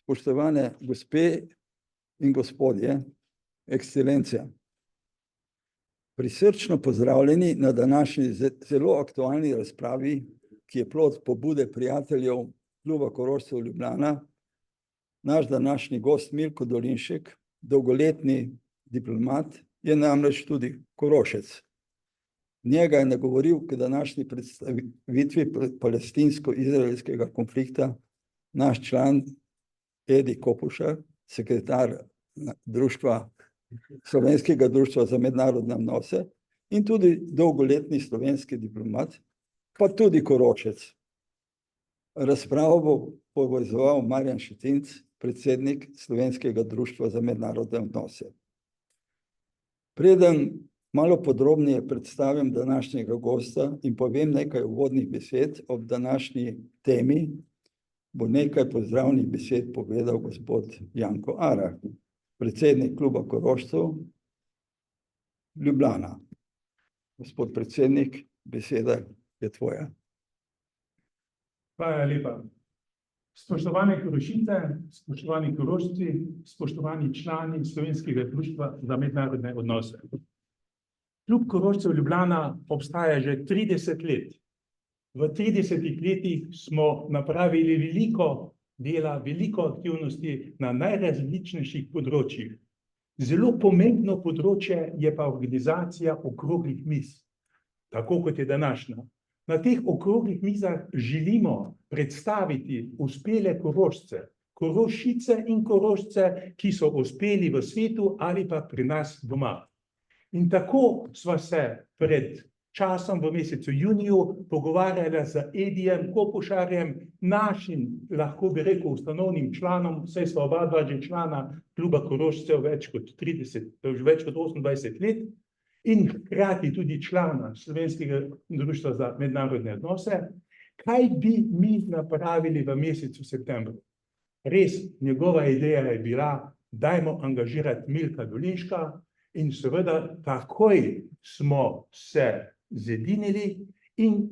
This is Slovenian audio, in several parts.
spoštovane gospe in gospodje, ekscelencija. Prisrčno pozdravljeni na današnji zelo aktualni razpravi, ki je plod pobude prijateljev Kluba Korošcev Ljubljana. Naš današnji gost Milko Dolinšek, dolgoletni diplomat, je namreč tudi Korošec. Njega je nagovoril k današnji predstavitvi palestinsko-izraelskega konflikta naš član Edi Kopušar, sekretar Slovenskega društva za mednarodne odnose in tudi dolgoletni slovenski diplomat, pa tudi Korošec. Razpravo bo povezoval Marjan Šetinc, predsednik Slovenskega društva za mednarodne odnose. Preden malo podrobneje predstavim današnjega gosta in povem nekaj uvodnih besed ob današnji temi, bo nekaj pozdravnih besed povedal gospod Janko Arah, predsednik Kluba Korošcev Ljubljana. Gospod predsednik, beseda je tvoja. Hvala lepa. Spoštovane Korošice, spoštovani Korošci, spoštovani člani Slovenskega društva za mednarodne odnose. Klub Korošcev Ljubljana obstaja že 30 let. V 30 letih smo napravili veliko dela, veliko aktivnosti na najrazličnejših področjih. Zelo pomembno področje je pa organizacija okroglih miz, tako kot je današnja. Na teh okroglih mizah želimo predstaviti uspele Korošce, Korošice in Korošce, ki so uspeli v svetu ali pa pri nas doma. In tako sva se pred časom v mesecu juniju pogovarjala z Edijem Kopušarjem, našim, lahko bi rekel, ustanovnim članom, saj sva oba dva že člana Kluba Korošcev več kot 28 let, in hkrati tudi člana Slovenskega društva za mednarodne odnose, kaj bi mi napravili v mesecu septembru. Res, njegova ideja je bila, dajmo angažirati Milka Dolinška, in seveda takoj smo se zedinili in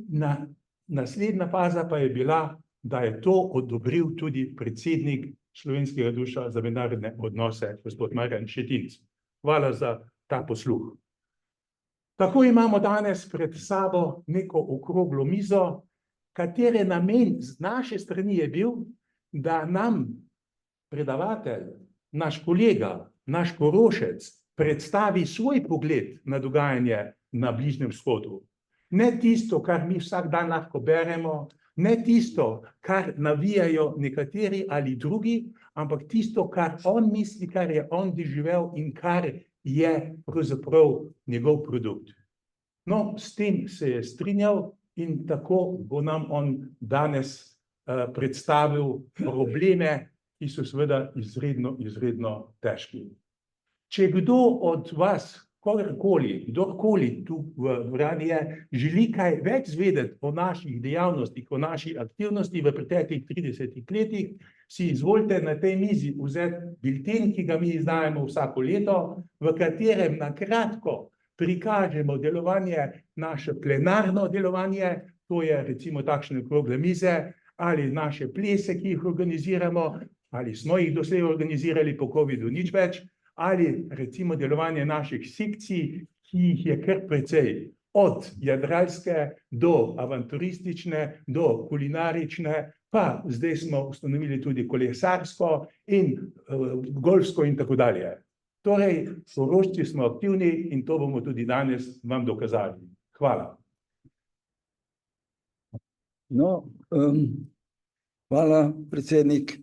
naslednja faza pa je bila, da je to odobril tudi predsednik Slovenskega društva za mednarodne odnose, gospod Marjan Šetinc. Hvala za ta posluh. Tako imamo danes pred sabo neko okroglo mizo, katere namen z naše strani je bil, da nam predavatelj, naš kolega, naš Korošec, predstavi svoj pogled na dogajanje na Bližnjem vzhodu. Ne tisto, kar mi vsak dan lahko beremo, ne tisto, kar navijajo nekateri ali drugi, ampak tisto, kar on misli, kar je on doživel in kar je pravzaprav njegov produkt. No, s tem se je strinjal in tako bo nam on danes predstavil probleme, ki so seveda izredno težki. Če kdo od vas, kdorkoli tu v dvorani je, želi kaj več zvedeti o naših dejavnostih, o naši aktivnosti v preteklih 30 letih, si izvolite na tej mizi vzeti bilten, ki ga mi izdajamo vsako leto, v katerem na kratko prikažemo delovanje, naše plenarno delovanje, to je recimo takšne okrogle mize, ali naše plese, ki jih organiziramo, ali smo jih doslej organizirali po covidu nič več, ali recimo delovanje naših sekcij, ki jih je kar precej, od jadralske do avanturistične, do kulinarične, pa zdaj smo ustanovili tudi kolesarsko in golfsko in tako dalje. Torej, Korošci smo aktivni in to bomo tudi danes vam dokazali. Hvala. No, hvala, predsednik.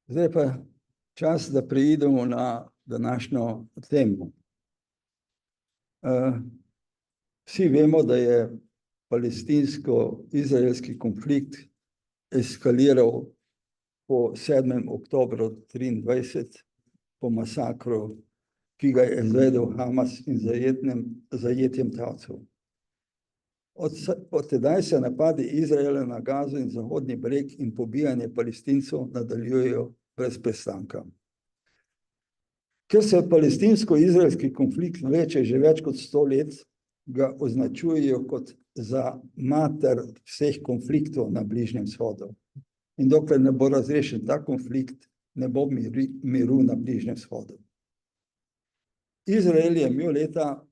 Zdaj pa čas, da preidemo na današnjo temo. Vsi vemo, da je palestinsko-izraelski konflikt eskaliral po 7. oktobru 2023, po masakru, ki ga je izvedel Hamas in zajetjem talcev. Od tedaj se napadi Izraela na Gazo in Zahodni breg in pobijanje Palestincev nadaljujejo brez prestanka. Ker se palestinsko-izraelski konflikt vleče že več kot 100 let, ga označujejo kot za mater vseh konfliktov na Bližnjem vzhodu. In dokler ne bo razrešen ta konflikt, ne bo miru na Bližnjem vzhodu. Izrael je imel leta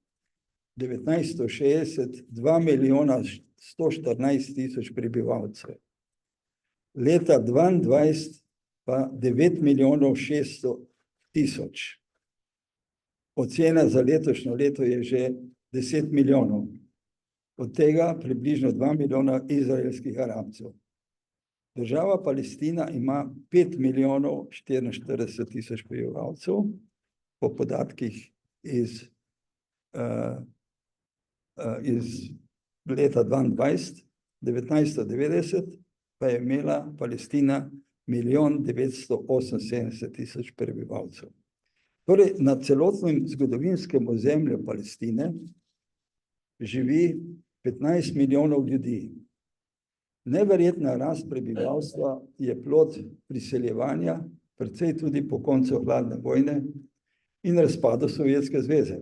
1960 2.114.000 prebivalcev. Leta 2022 pa 9.600.000. Ocena za letošnje leto je že 10 milijonov. Od tega približno 2 milijona izraelskih Arabcev. Država Palestina ima 5.044.000 prebivalcev, po podatkih iz leta 2022, 1990 pa je imela Palestina 1.978.000 prebivalcev. Torej, na celotnem zgodovinskem ozemlju Palestine živi 15 milijonov ljudi. Neverjetna rast prebivalstva je plod priseljevanja, precej tudi po koncu hladne vojne in razpadu Sovjetske zveze.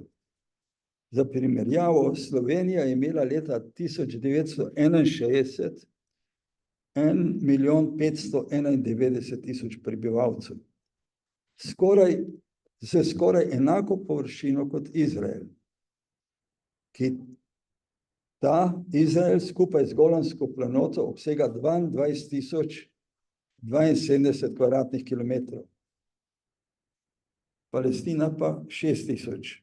Za primerjavo, Slovenija je imela leta 1961 1.591.000 prebivalcev. Skoraj enako površino kot Izrael, ki ta Izrael skupaj z Golansko planoto obsega 22.072 kvadratnih kilometrov. Palestina pa 6.000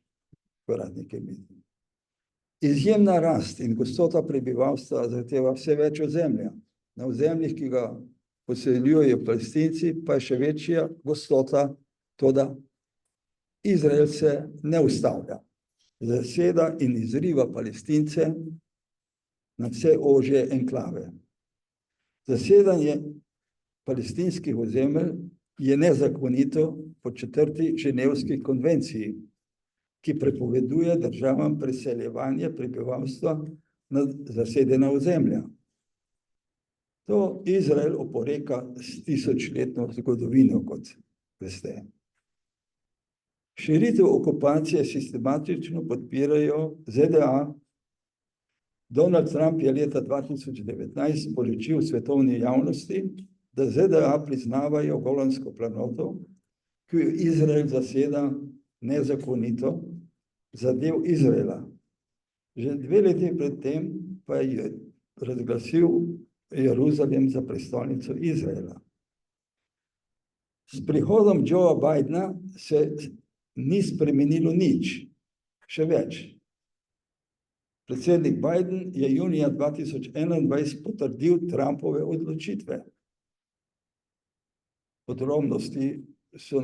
kvadratnih kilometrov. Izjemna rast in gostota prebivalstva zahteva vse več ozemlja. Na ozemljih, ki ga poseljujejo Palestinci, pa je še večja gostota, toda Izrael se ne ustavlja. Zaseda in izriva Palestince na vse ožje enklave. Zasedanje palestinskih ozemelj je nezakonito po 4. Ženevski konvenciji, ki prepoveduje državam preseljevanje prebivalstva na zasedena ozemlja. To Izrael oporeka s tisočletno zgodovino, kot veste. Širitev okupacije sistematično podpirajo ZDA. Donald Trump je leta 2019 sporočil svetovni javnosti, da ZDA priznavajo Golansko planoto, ki jo Izrael zaseda nezakonito za del Izraela. Že 2 leti pred tem pa je razglasil Jeruzalem za prestolnico Izraela. S prihodom Joea Bidena se ni spremenilo nič, še več. Predsednik Biden je junija 2021 potrdil Trumpove odločitve. Podrobnosti so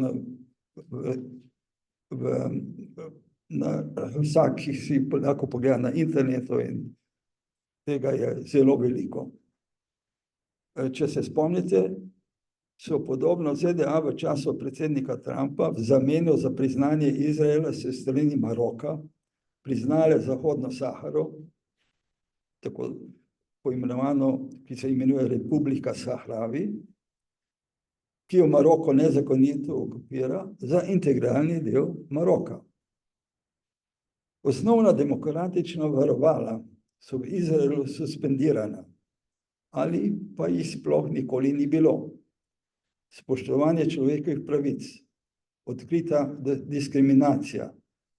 vsak, ki si lahko pogleda na internetu, in tega je zelo veliko. Če se spomnite, so podobno ZDA v času predsednika Trumpa v zameno za priznanje Izraela s strani Maroka priznale Zahodno Saharo, tako poimenovano, ki se imenuje Republika Sahravi, ki jo Maroko nezakonito okupira, za integralni del Maroka. Osnovna demokratična varovala so v Izraelu suspendirana, ali pa jih sploh nikoli ni bilo. Spoštovanje človekovih pravic, odkrita diskriminacija,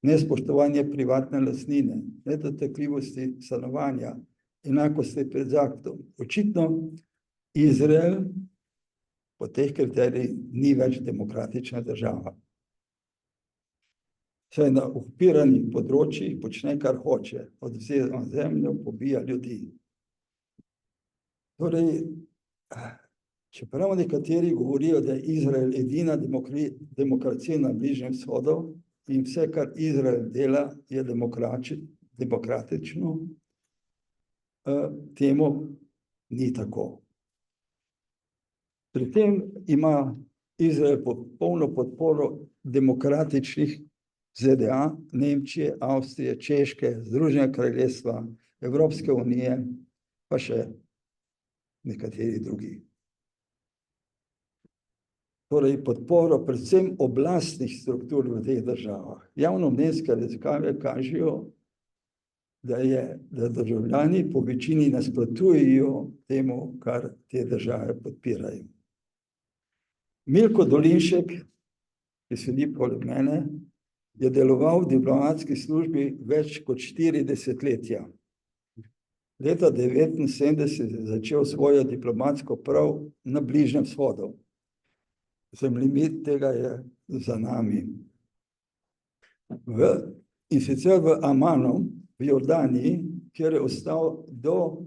nespoštovanje privatne lastnine, nedotakljivosti stanovanja, enakosti pred zakonom. Očitno Izrael po teh kriterijih ni več demokratična država. Saj na okupiranih področjih počne, kar hoče, odvzema zemljo, pobija ljudi. Torej, čeprav nekateri govorijo, da je Izrael edina demokracija na Bližnjem vzhodu in vse, kar Izrael dela, je demokratično, temu ni tako. Pri tem ima Izrael popolno podporo demokratičnih ZDA, Nemčije, Avstrije, Češke, Združenega kraljestva, Evropske unije, pa še nekateri drugi. Torej, podporo predvsem oblastnih struktur v teh državah. Javnomnenjske raziskave kažejo, da državljani po večini nasprotujejo temu, kar te države podpirajo. Milko Dolinšek, ki sedi poleg mene, je deloval v diplomatski službi več kot 4 desetletja. Leta 1979 je začel svojo diplomatsko prav na Bližnjem vzhodu. Zemljevid tega je za nami. In sicer v Amanu, v Jordaniji, kjer je ostal do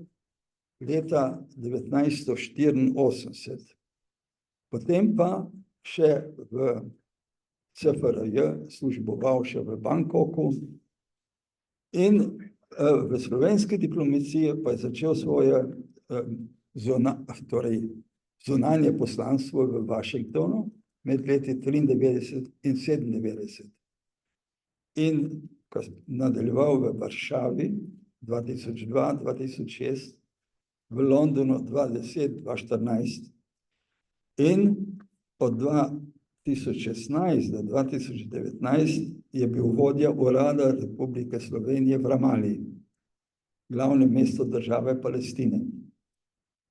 leta 1984. Potem pa še v SFRJ, služboval še v Bangkoku in v slovenski diplomaciji pa je začel svoje zunanje poslanstvo v Washingtonu med leti 93 in 97. In nadaljeval v Varšavi 2002-2006, v Londonu 2010-2014 in od 2016 do 2019 je bil vodja Urada Republike Slovenije v Ramali, glavnem mestu države Palestine.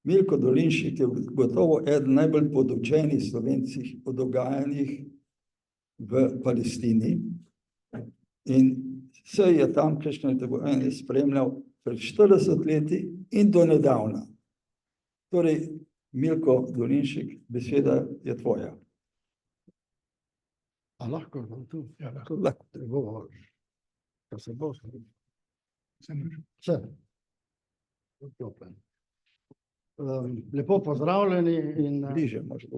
Milko Dolinšek je gotovo eden najbolj podučenih Slovencih o dogajanjih v Palestini in se je tamkajšnje dogajanje spremljal pred 40 leti in do nedavna. Torej, Milko Dolinšek, beseda je tvoja. A lahko tu? Ja, lahko. Lahko. Da se bo Vse. Lepo pozdravljeni in Bliže možeš.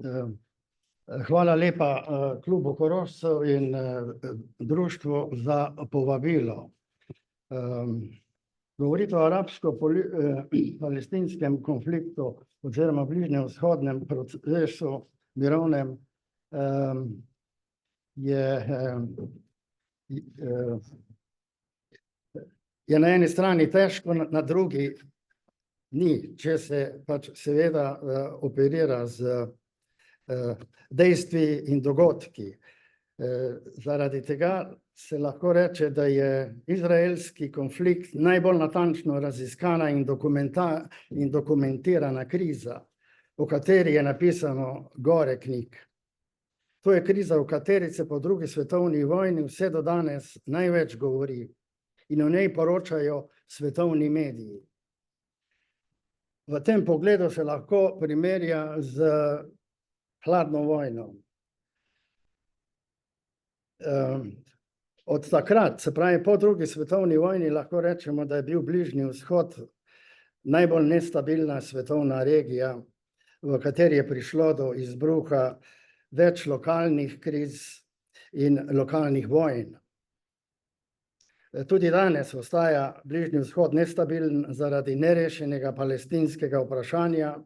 hvala lepa klubu Korošcev in društvu za povabilo. Govoriti o arabsko-palestinskem konfliktu oziroma bližnjem vzhodnem procesu mirovnem je na eni strani težko, na drugi ni, če se pač seveda operira z dejstvi in dogodki. Zaradi tega se lahko reče, da je izraelski konflikt najbolj natančno raziskana in dokumentirana kriza, o kateri je napisano gore knjig. To je kriza, o kateri se po drugi svetovni vojni vse do danes največ govori in o njej poročajo svetovni mediji. V tem pogledu se lahko primerja z hladno vojno. Od takrat, se pravi po drugi svetovni vojni, lahko rečemo, da je bil Bližnji vzhod najbolj nestabilna svetovna regija, v kateri je prišlo do izbruha več lokalnih kriz in lokalnih vojn. Tudi danes ostaja Bližnji vzhod nestabilen zaradi nerešenega palestinskega vprašanja,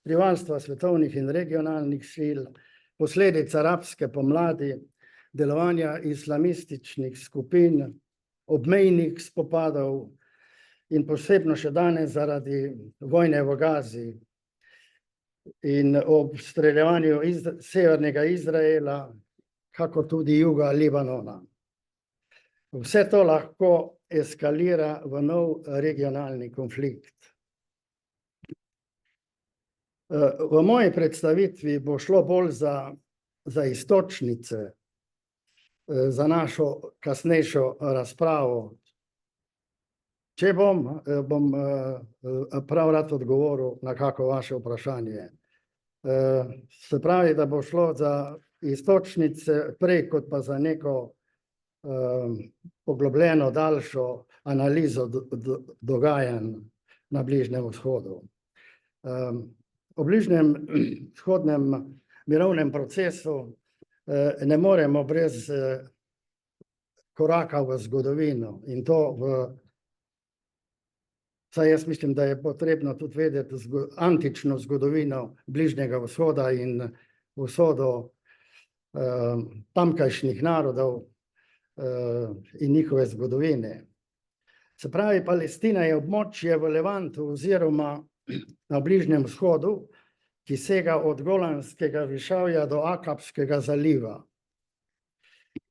rivalstva svetovnih in regionalnih sil, posledic arabske pomladi, delovanja islamističnih skupin, obmejnih spopadov in posebno še danes zaradi vojne v Gazi in obstreljevanju severnega Izraela, kako tudi juga Libanona. Vse to lahko eskalira v nov regionalni konflikt. V moji predstavitvi bo šlo bolj za iztočnice, za našo kasnejšo razpravo. Če bom prav rad odgovoril na kako vaše vprašanje. Se pravi, da bo šlo za iztočnice prej kot pa za neko poglobljeno daljšo analizo dogajanj na Bližnjem vzhodu. O Bližnjem vzhodnem mirovnem procesu ne moremo brez koraka v zgodovino in to saj jaz mislim, da je potrebno tudi vedeti antično zgodovino Bližnjega vzhoda in usodo tamkajšnjih narodov in njihove zgodovine. Se pravi, Palestina je območje v Levantu oziroma na Bližnjem vzhodu, ki sega od Golanskega višavja do Akabskega zaliva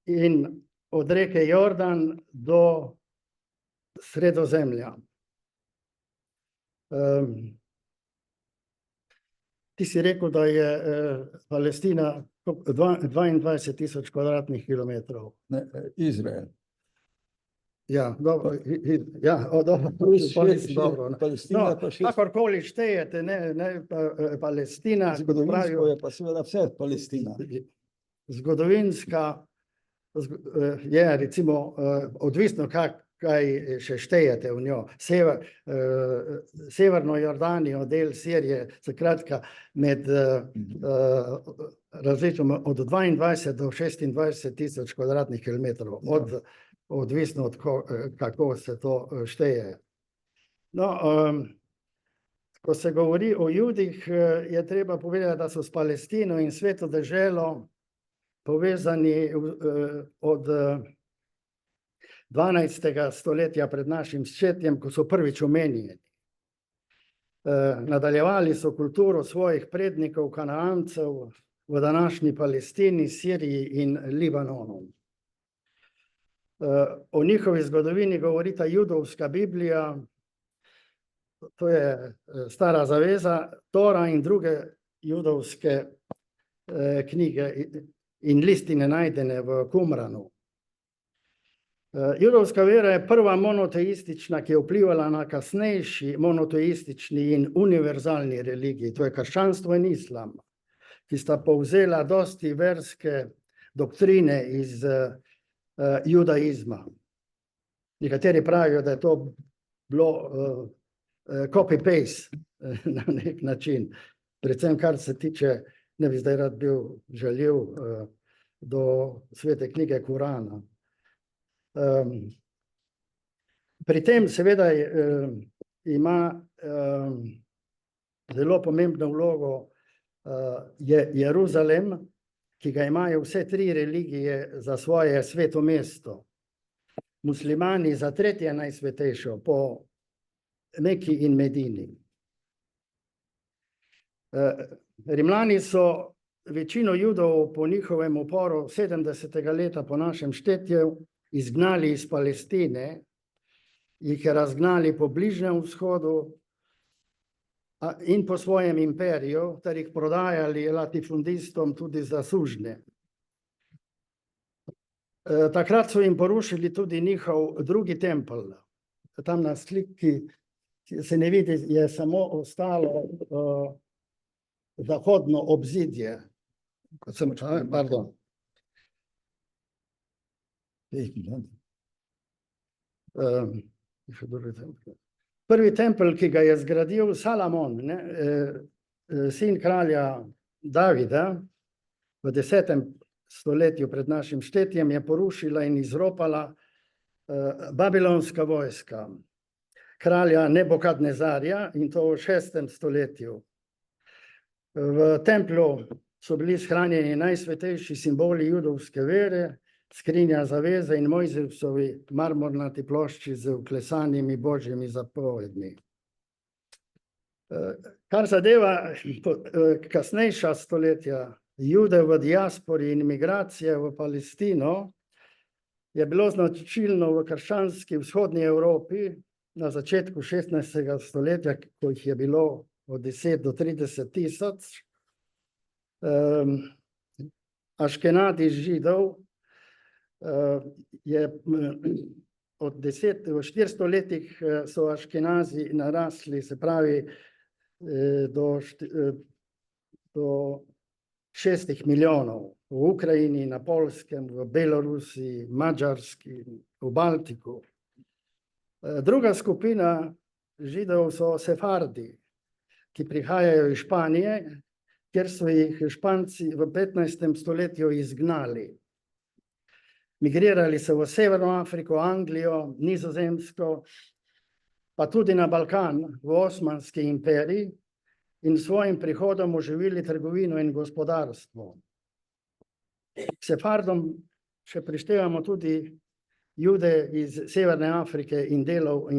in od reke Jordan do Sredozemlja. Ti si rekel, da je Palestina 22.000 kvadratnih kilometrov. Ne, Izrael. Ja, dobro, dobro, Plus to nisem dobro, ne. Palestina No, pa še kakorkoli štejete, Palestina, zgodovinsko pravijo, je pa seveda vse Palestina. zgodovinska je recimo odvisno, kaj še štejete v njo. Severno Jordanijo, del Sirije, skratka med različno od 22 do 26.000 kvadratnih kilometrov, odvisno od kako se to šteje. No, ko se govori o Judih, je treba povedati, da so s Palestino in Sveto deželo povezani od 12. stoletja pred našim štetjem, ko so prvič omenjeni. Nadaljevali so kulturo svojih prednikov, Kanaancev, v današnji Palestini, Siriji in Libanonu. O njihovi zgodovini govorita judovska Biblija, to je Stara zaveza, Tora in druge judovske knjige in listine najdene v Qumranu. Judovska vera je prva monoteistična, ki je vplivala na kasnejši monoteistični in univerzalni religiji, to je krščanstvo in islam, ki sta povzela dosti verske doktrine iz judaizma. Nekateri pravijo, da je to bilo copy-paste na nek način, predvsem kar se tiče, ne bi zdaj rad bil žaljiv, do svete knjige Korana. Pri tem seveda ima zelo pomembno vlogo Jeruzalem, ki ga imajo vse tri religije za svoje sveto mesto. Muslimani za tretje najsvetejšo po Meki in Medini. Rimljani so večino Judov po njihovem uporu 70. leta po našem štetju izgnali iz Palestine, jih je razgnali po Bližnjem vzhodu in po svojem imperiju, ter jih prodajali latifundistom tudi za sužnje. Takrat so jim porušili tudi njihov drugi tempelj. Tam na sliki se ne vidi, je samo ostalo zahodno obzidje. Pardon. Prvi tempelj, ki ga je zgradil Salomon, sin kralja Davida, v 10. stoletju pred našim štetjem, je porušila in izropala babilonska vojska kralja Nebukadnezarja, in to v 6. stoletju. V templju so bili shranjeni najsvetejši simboli judovske vere, skrinja zaveze in Mojzesovi marmornati plošči z vklesanimi božjimi zapovedmi. Kar zadeva kasnejša stoletja, Jude v diaspori in migracije v Palestino, je bilo značilno v krščanski vzhodni Evropi na začetku 16. stoletja, ko jih je bilo od 10 do 30 tisoč, Aškenadi Židov, je od 10, v 400 letih so Aškenazi narasli, se pravi do 6 milijonov v Ukrajini, na Poljskem, v Belorusiji, Madžarski, v Baltiku. Druga skupina Židov so Sefardi, ki prihajajo iz Španije, kjer so jih Španci v 15. stoletju izgnali. Migrirali so v Severno Afriko, Anglijo, Nizozemsko, pa tudi na Balkan, v Osmanski imperij, in svojim prihodom oživili trgovino in gospodarstvo. K Sefardom še prištevamo tudi Jude iz Severne Afrike in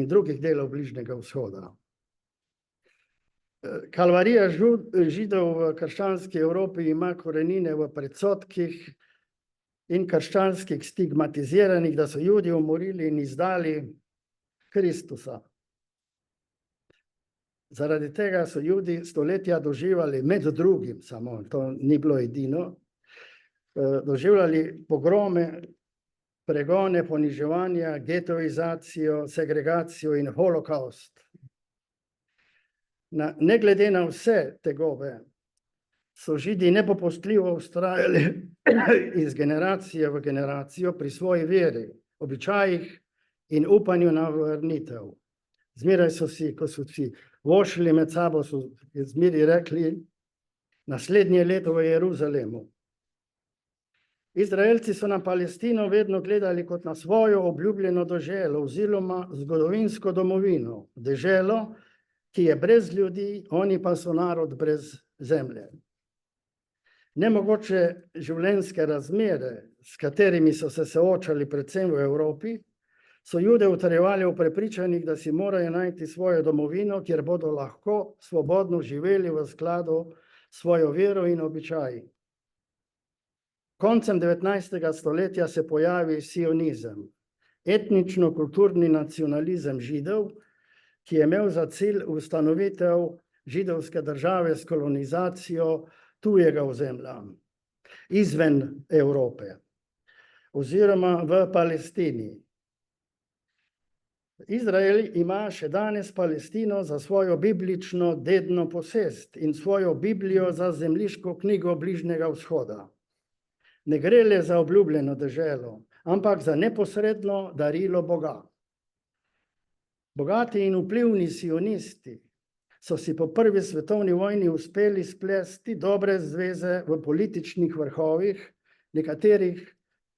drugih delov Bližnjega vzhoda. Kalvarija Židov v krščanski Evropi ima korenine v predsodkih in krščanskih stigmatiziranih, da so Judi umorili in izdali Kristusa. Zaradi tega so Judi stoletja doživljali med drugim, samo to ni bilo edino, doživljali pogrome, pregone, poniževanja, getoizacijo, segregacijo in holokaust. Ne glede na vse tegobe, so Židi nepopustljivo vztrajali iz generacije v generacijo pri svoji veri, običajih in upanju na vrnitev. Zmeraj so si, ko so si vošili med sabo, so zmeraj rekli, naslednje leto v Jeruzalemu. Izraelci so na Palestino vedno gledali kot na svojo obljubljeno deželo oziroma zgodovinsko domovino, deželo, ki je brez ljudi, oni pa so narod brez zemlje. Nemogoče življenjske razmere, s katerimi so se soočali predvsem v Evropi, so Jude utrjevali v prepričanjih, da si morajo najti svojo domovino, kjer bodo lahko svobodno živeli v skladu s svojo vero in običaji. Koncem 19. stoletja se pojavi sionizem, etnično-kulturni nacionalizem Židov, ki je imel za cilj ustanovitev židovske države s kolonizacijo tujega ozemlja, izven Evrope, oziroma v Palestini. Izrael ima še danes Palestino za svojo biblično dedno posest in svojo Biblijo za zemljiško knjigo Bližnjega vzhoda. Ne gre le za obljubljeno deželo, ampak za neposredno darilo Boga. Bogati in vplivni sionisti so si po prvi svetovni vojni uspeli splesti dobre zveze v političnih vrhovih nekaterih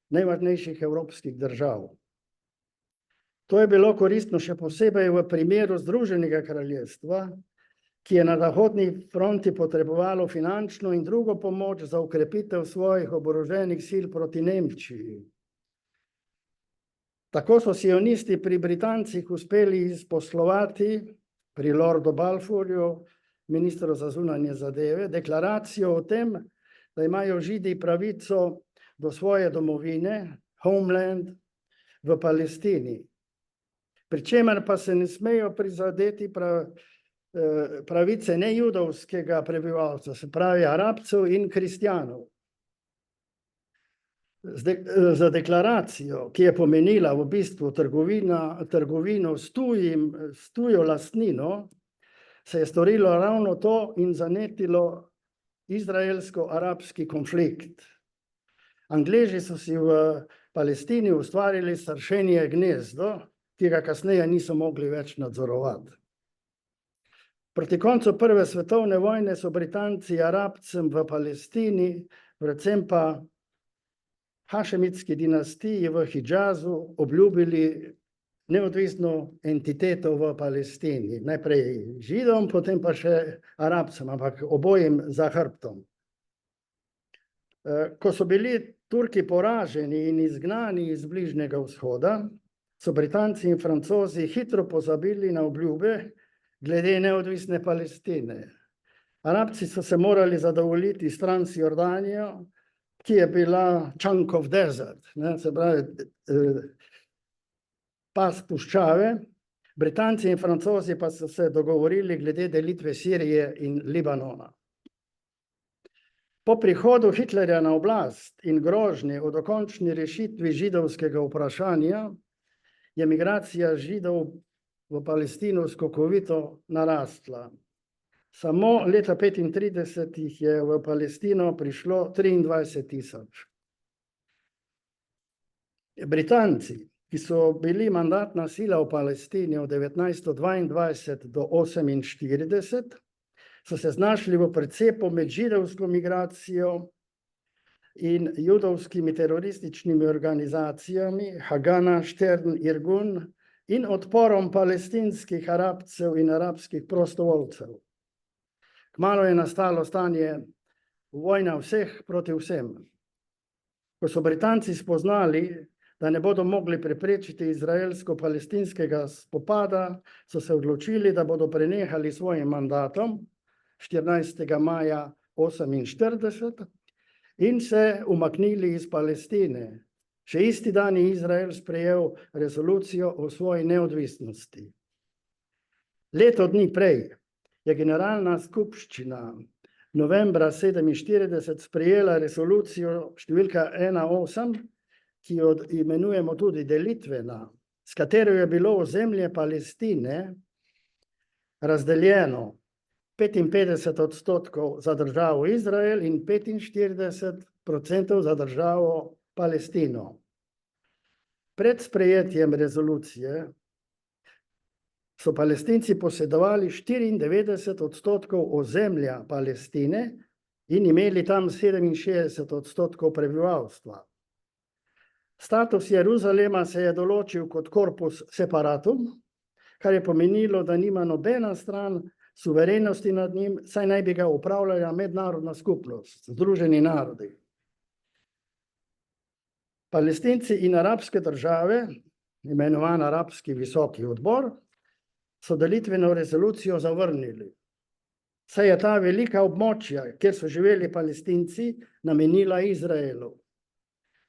najvažnejših evropskih držav. To je bilo koristno še posebej v primeru Združenega kraljestva, ki je na zahodni fronti potrebovalo finančno in drugo pomoč za okrepitev svojih oboroženih sil proti Nemčiji. Tako so sionisti pri Britancih uspeli izposlovati pri Lordu Balfourju, ministru za zunanje zadeve, deklaracijo o tem, da imajo Židi pravico do svoje domovine, homeland, v Palestini. Pri čemer pa se ne smejo prizadeti pravice nejudovskega prebivalstva, se pravi Arabcev in kristjanov. Za deklaracijo, ki je pomenila v bistvu trgovino s tujo lastnino, se je storilo ravno to in zanetilo izraelsko-arabski konflikt. Angleži so si v Palestini ustvarili sršenje gnezdo, ki ga kasneje niso mogli več nadzorovati. Proti koncu prve svetovne vojne so Britanci Arabcem v Palestini, predvsem pa hašemitski dinastiji v Hidžazu, obljubili neodvisno entiteto v Palestini. Najprej Židom, potem pa še Arabcem, ampak obojim za hrbtom. Ko so bili Turki poraženi in izgnani iz Bližnjega vzhoda, so Britanci in Francozi hitro pozabili na obljube glede neodvisne Palestine. Arabci so se morali zadovoljiti s Transjordanijo, ki je bila chunk of desert, se pravi pas puščave. Britanci in Francozi pa so se dogovorili glede delitve Sirije in Libanona. Po prihodu Hitlerja na oblast in grožnje o dokončni rešitvi židovskega vprašanja je migracija Židov v Palestino skokovito narastla. Samo leta 1935 jih je v Palestino prišlo 23 000. Britanci, ki so bili mandatna sila v Palestini od 1922 do 1948, so se znašli v precepu med židovsko migracijo in judovskimi terorističnimi organizacijami Hagana, Štern, Irgun in odporom palestinskih Arabcev in arabskih prostovoljcev. Kmalu je nastalo stanje vojna vseh proti vsem. Ko so Britanci spoznali, da ne bodo mogli preprečiti izraelsko-palestinskega spopada, so se odločili, da bodo prenehali svojim mandatom 14. maja 1948 in se umaknili iz Palestine. Še isti dan je Izrael sprejel resolucijo o svoji neodvisnosti. Leto dni prej je Generalna skupščina novembra 1947 sprejela resolucijo številka 1.8, ki jo imenujemo tudi delitvena, s katero je bilo ozemlje Palestine razdeljeno 55% za državo Izrael in 45% za državo Palestino. Pred sprejetjem rezolucije so Palestinci posedovali 94% ozemlja Palestine in imeli tam 67% prebivalstva. Status Jeruzalema se je določil kot corpus separatum, kar je pomenilo, da nima nobena stran suverenosti nad njim, saj naj bi ga upravljala mednarodna skupnost, Združeni narodi. Palestinci in arabske države, imenovan Arabski visoki odbor, so delitveno resolucijo zavrnili. Saj je ta velika območja, kjer so živeli Palestinci, namenila Izraelu.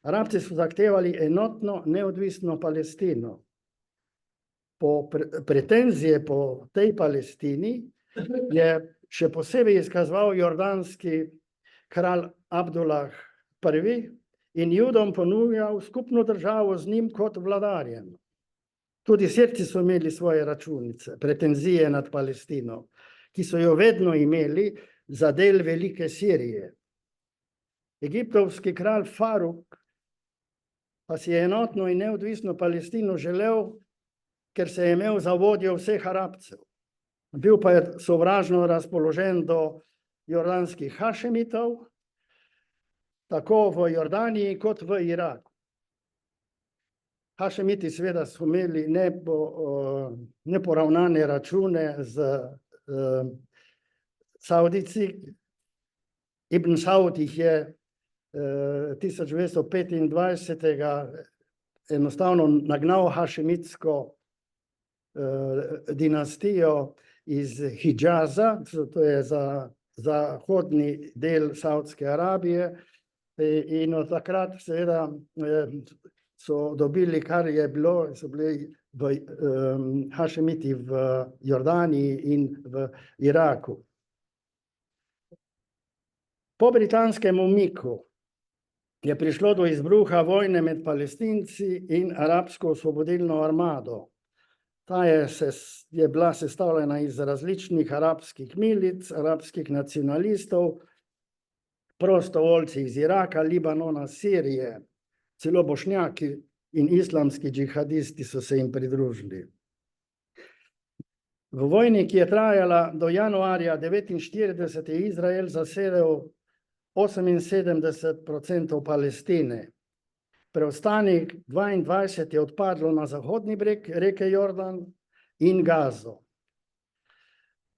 Arabci so zahtevali enotno, neodvisno Palestino. Pretenzije po tej Palestini je še posebej izkazoval jordanski kralj Abdullah I in Judom ponujal skupno državo z njim kot vladarjem. Tudi Sirci so imeli svoje računice, pretenzije nad Palestino, ki so jo vedno imeli za del Velike Sirije. Egiptovski kralj Faruk pa si je enotno in neodvisno Palestino želel, ker se je imel za vodjo vseh Arabcev. Bil pa je sovražno razpoložen do jordanskih Hašemitov, tako v Jordaniji kot v Iraku. Hašemiti seveda so imeli neporavnane račune z Savdici. Ibn Saud jih je 1925 enostavno nagnal hašemitsko dinastijo iz Hidžaza, to je za zahodni del Saudske Arabije, in od takrat seveda so dobili, kar je bilo, so bili Hašemiti v Jordaniji in v Iraku. Po britanskem umiku je prišlo do izbruha vojne med Palestinci in arabsko osvobodilno armado. Ta je bila sestavljena iz različnih arabskih milic, arabskih nacionalistov, prostovoljci iz Iraka, Libanona, Sirije, celo Bošnjaki in islamski džihadisti so se jim pridružili. V vojni, ki je trajala do januarja 1949, je Izrael zasedel 78% Palestine. Preostanek 22% je odpadlo na zahodni breg reke Jordan in Gazo.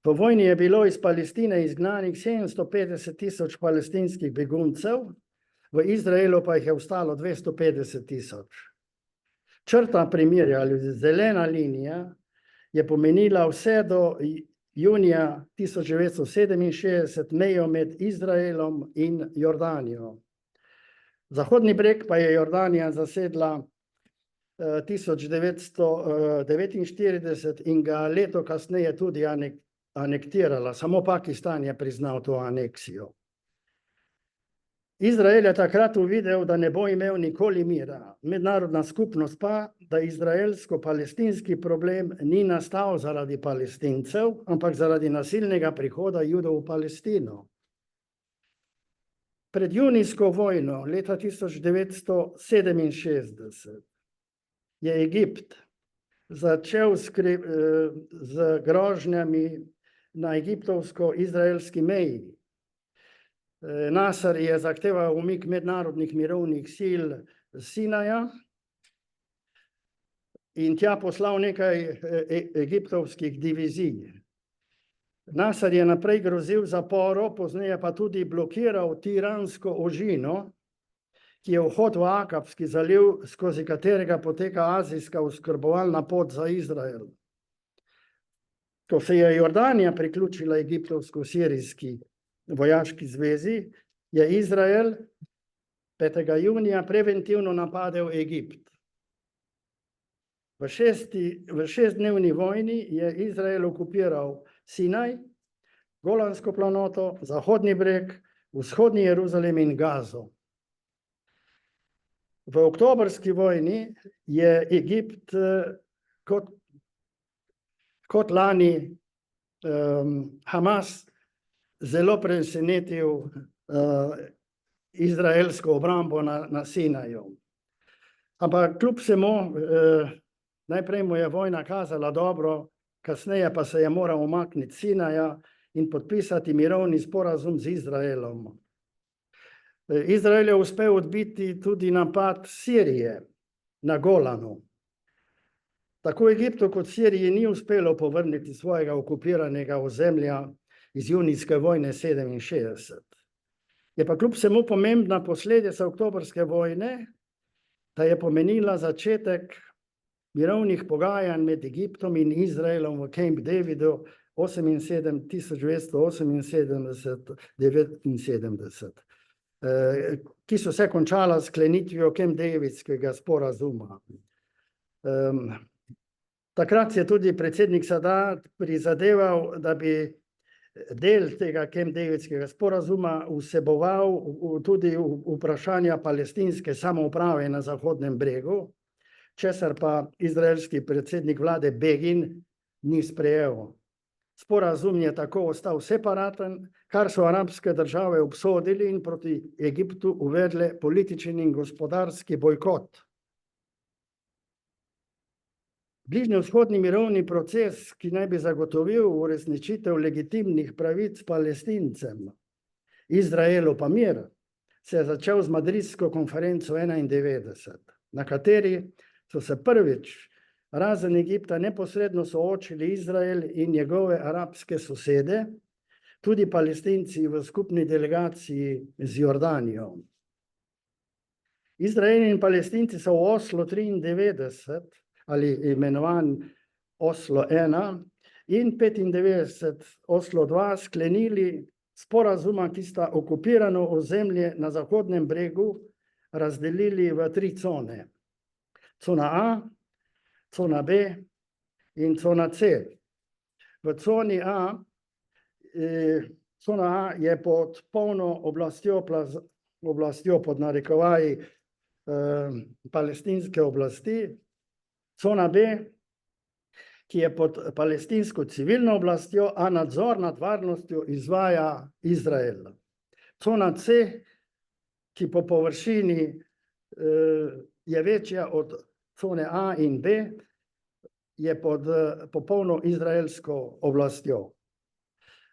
V vojni je bilo iz Palestine izgnanih 750.000 palestinskih beguncev, v Izraelu pa jih je ostalo 250.000. Črta primirja ali zelena linija je pomenila vse do junija 1967 mejo med Izraelom in Jordanijo. Zahodni breg pa je Jordanija zasedla 1949 in ga leto kasneje tudi anektirala. Samo Pakistan je priznal to aneksijo. Izrael je takrat uvidel, da ne bo imel nikoli mira. Mednarodna skupnost pa, da izraelsko-palestinski problem ni nastal zaradi Palestincev, ampak zaradi nasilnega prihoda Judov v Palestino. Pred junijsko vojno leta 1967 je Egipt začel z grožnjami na egiptovsko-izraelski meji. Nasser je zahteval umik mednarodnih mirovnih sil Sinaja in tja poslal nekaj egiptovskih divizij. Nasser je naprej grozil zaporo, pozneje pa tudi blokiral tiransko ožino, ki je vhod v Akabski zaliv, skozi katerega poteka azijska oskrbovalna pot za Izrael. Ko se je Jordanija priključila egiptovsko-sirijski vojaški zvezi, je Izrael 5. junija preventivno napadel Egipt. V šestdnevni vojni je Izrael okupiral Sinaj, Golansko planoto, Zahodni breg, Vzhodni Jeruzalem in Gazo. V oktobrski vojni je Egipt kot lani Hamas zelo presenetil izraelsko obrambo na Sinaju. Ampak kljub vsemu, najprej mu je vojna kazala dobro, kasneje pa se je moral umakniti s Sinaja in podpisati mirovni sporazum z Izraelom. Izrael je uspel odbiti tudi napad Sirije na Golanu. Tako Egiptu kot Siriji ni uspelo povrniti svojega okupiranega ozemlja iz junijske vojne 67. Je pa kljub vsemu pomembna posledica oktobrske vojne, da je pomenila začetek mirovnih pogajanj med Egiptom in Izraelom v Camp Davidu 1978-79, ki so se končala s sklenitvijo Camp Davidskega sporazuma. Takrat je tudi predsednik Sadat prizadeval, da bi del tega Camp Davidskega sporazuma vseboval tudi vprašanja palestinske samouprave na Zahodnem bregu, česar pa izraelski predsednik vlade Begin ni sprejel. Sporazum je tako ostal separaten, kar so arabske države obsodili in proti Egiptu uvedle politični in gospodarski bojkot. Bližnjevzhodni mirovni proces, ki naj bi zagotovil uresničitev legitimnih pravic Palestincem, Izraelu pa mir, se je začel z madridsko konferenco 1991, na kateri so se prvič razen Egipta neposredno soočili Izrael in njegove arabske sosede, tudi Palestinci v skupni delegaciji z Jordanijo. Izrael in Palestinci so v Oslo 93 ali imenovan Oslo 1 in 95 Oslo 2 sklenili sporazuma, ki sta okupirano ozemlje na Zahodnem bregu razdelili v 3 cone. Cona A, cona B in cona C. V coni A, cona A je pod polno oblastjo pod narekovaji palestinske oblasti, cona B, ki je pod palestinsko civilno oblastjo, a nadzor nad varnostjo izvaja Izrael. Cona C, ki po površini je večja od cone A in B, je pod popolno izraelsko oblastjo.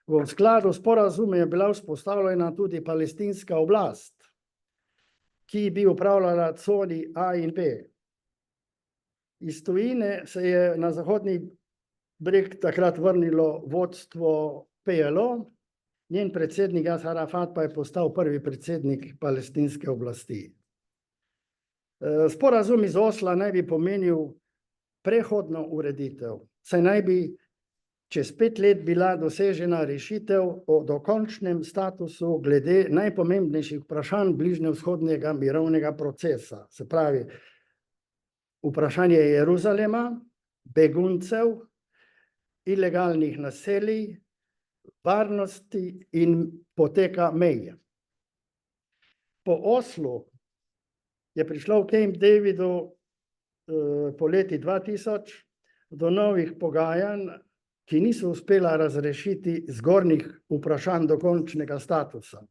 V skladu s sporazumom je bila vzpostavljena tudi palestinska oblast, ki bi upravljala coni A in B. Iz tujine se je na Zahodni breg takrat vrnilo vodstvo PLO, njen predsednik Jasir Arafat pa je postal prvi predsednik palestinske oblasti. Sporazum iz Osla naj bi pomenil prehodno ureditev, saj naj bi čez 5 let bila dosežena rešitev o dokončnem statusu glede najpomembnejših vprašanj bližnjevzhodnega mirovnega procesa, se pravi vprašanje Jeruzalema, beguncev, ilegalnih naselij, varnosti in poteka meje. Po Oslu je prišlo v Camp Davidu po leti 2000 do novih pogajanj, ki niso uspela razrešiti zgornjih vprašanj dokončnega statusa.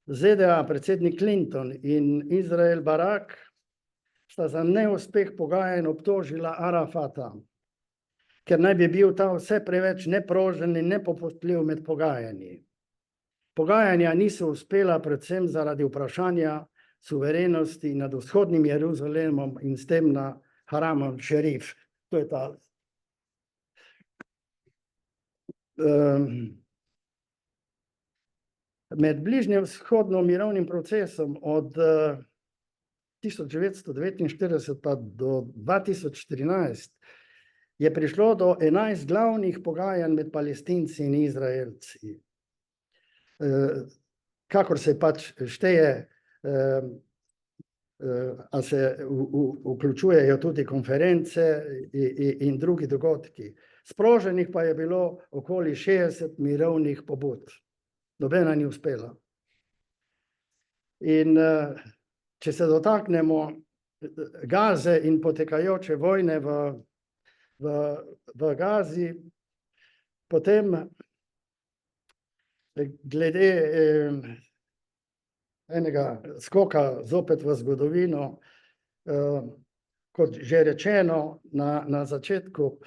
ZDA, predsednik Clinton in Izrael Barak sta za neuspeh pogajanj obtožila Arafata, ker naj bi bil ta vse preveč neprožen in nepopustljiv med pogajanji. Pogajanja niso uspela predvsem zaradi vprašanja suverenosti nad vzhodnim Jeruzalemom in s tem na Haramom Šerif. To je ta. Med bližnjevzhodnim mirovnim procesom od 1949 pa do 2014 je prišlo do 11 glavnih pogajanj med Palestinci in Izraelci. Kakor se pač šteje, a se vključujejo tudi konference in drugi dogodki. sproženih pa je bilo okoli 60 mirovnih pobud. Nobena ni uspela. In če se dotaknemo Gaze in potekajoče vojne v Gazi, potem glede enega skoka zopet v zgodovino, kot že rečeno na začetku,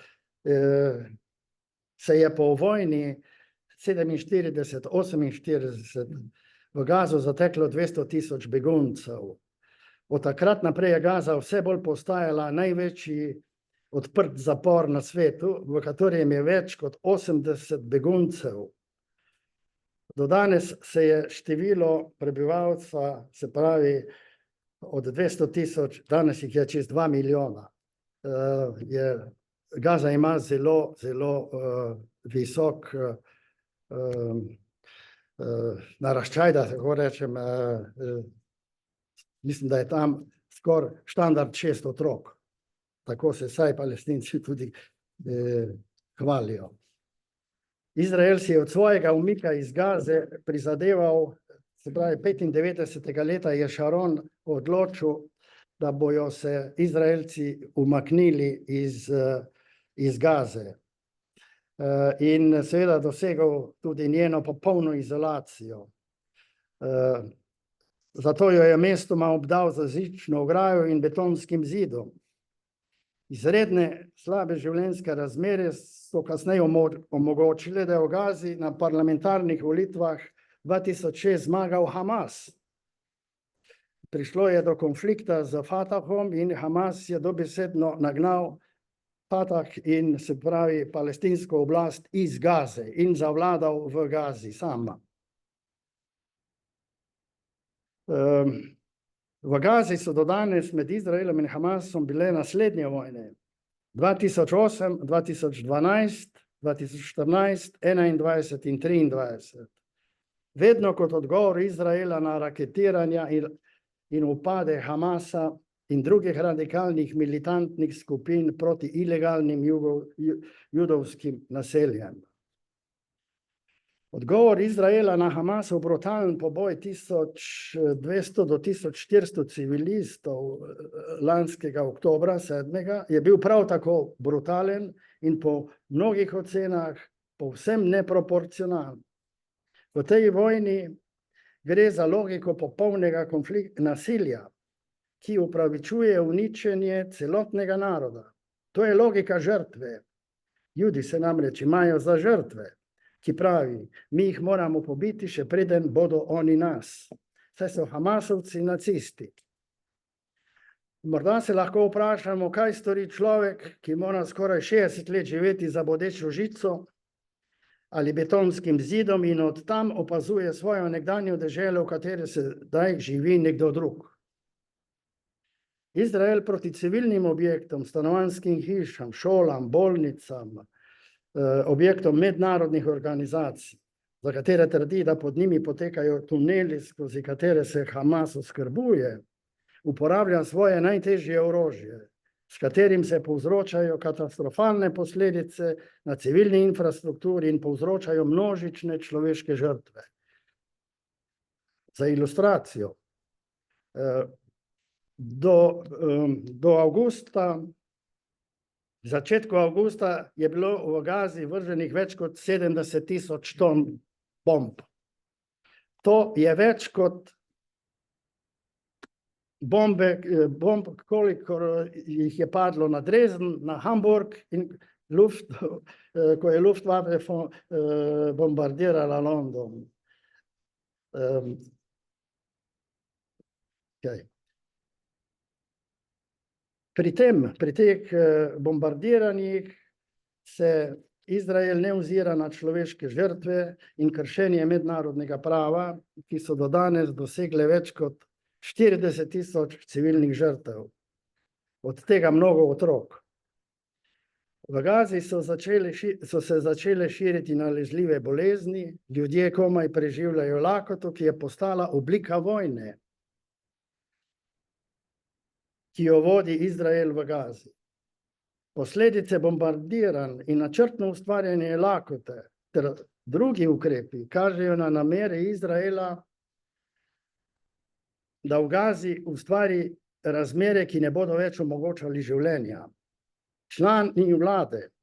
se je po vojni 47-48 v Gazo zateklo 200.000 beguncev. Od takrat naprej je Gaza vse bolj postajala največji odprt zapor na svetu, v katerem je več kot 80 beguncev. Do danes se je število prebivalstva, se pravi od 200.000, danes jih je čez 2 milijona. Gaza ima zelo visok naraščaj, da tako rečem, mislim, da je tam skoraj štandard 6 otrok. Tako se vsaj Palestinci tudi hvalijo. Izrael si je od svojega umika iz Gaze prizadeval, se pravi 95. leta je Sharon odločil, da bojo se Izraelci umaknili iz Gaze. In seveda dosegel tudi njeno popolno izolacijo. Zato jo je mestoma obdal z žično ograjo in betonskim zidom. Izredne slabe življenjske razmere so kasneje omogočile, da je v Gazi na parlamentarnih volitvah 2006 zmagal Hamas. Prišlo je do konflikta z Fatahom in Hamas je dobesedno nagnal Fatah in se pravi palestinsko oblast iz Gaze in zavladal v Gazi sama. V Gazi so do danes med Izraelom in Hamasom bile naslednje vojne: 2008, 2012, 2014, 2021 in 2023. Vedno kot odgovor Izraela na raketiranja in upade Hamasa in drugih radikalnih militantnih skupin proti ilegalnim judovskim naseljem. Odgovor Izraela na Hamasov brutalen poboj 1200 do 1400 civilistov lanskega oktobra 7. je bil prav tako brutalen in po mnogih ocenah povsem neproporcionalen. V tej vojni gre za logiko popolnega nasilja, ki upravičuje uničenje celotnega naroda. To je logika žrtve. Judi se namreč imajo za žrtve, ki pravi, mi jih moramo pobiti, še preden bodo oni nas. Saj so Hamasovci nacisti. Morda se lahko vprašamo, kaj stori človek, ki mora skoraj 60 let živeti za bodečo žico ali betonskim zidom in od tam opazuje svojo nekdanjo deželo, v kateri se zdaj živi nekdo drug. Izrael proti civilnim objektom, stanovanjskim hišam, šolam, bolnicam, objektom mednarodnih organizacij, za katere trdi, da pod njimi potekajo tuneli, skozi katere se Hamas oskrbuje, uporablja svoje najtežje orožje, s katerim se povzročajo katastrofalne posledice na civilni infrastrukturi in povzročajo množične človeške žrtve. Za ilustracijo, do avgusta, v začetku avgusta je bilo v Gazi vrženih več kot 70.000 ton bomb. To je več kot bomb, kolikor jih je padlo na Dresden, na Hamburg in ko je Luftwaffe bombardirala London. Pri teh bombardiranjih se Izrael ne ozira na človeške žrtve in kršenje mednarodnega prava, ki so do danes dosegle več kot 40.000 civilnih žrtev, od tega mnogo otrok. V Gazi so se začele širiti nalezljive bolezni, ljudje komaj preživljajo lakoto, ki je postala oblika vojne, ki jo vodi Izrael v Gazi. Posledice bombardiranj in načrtno ustvarjanje lakote ter drugi ukrepi kažejo na namere Izraela, da v Gazi ustvari razmere, ki ne bodo več omogočali življenja. Člani vlade,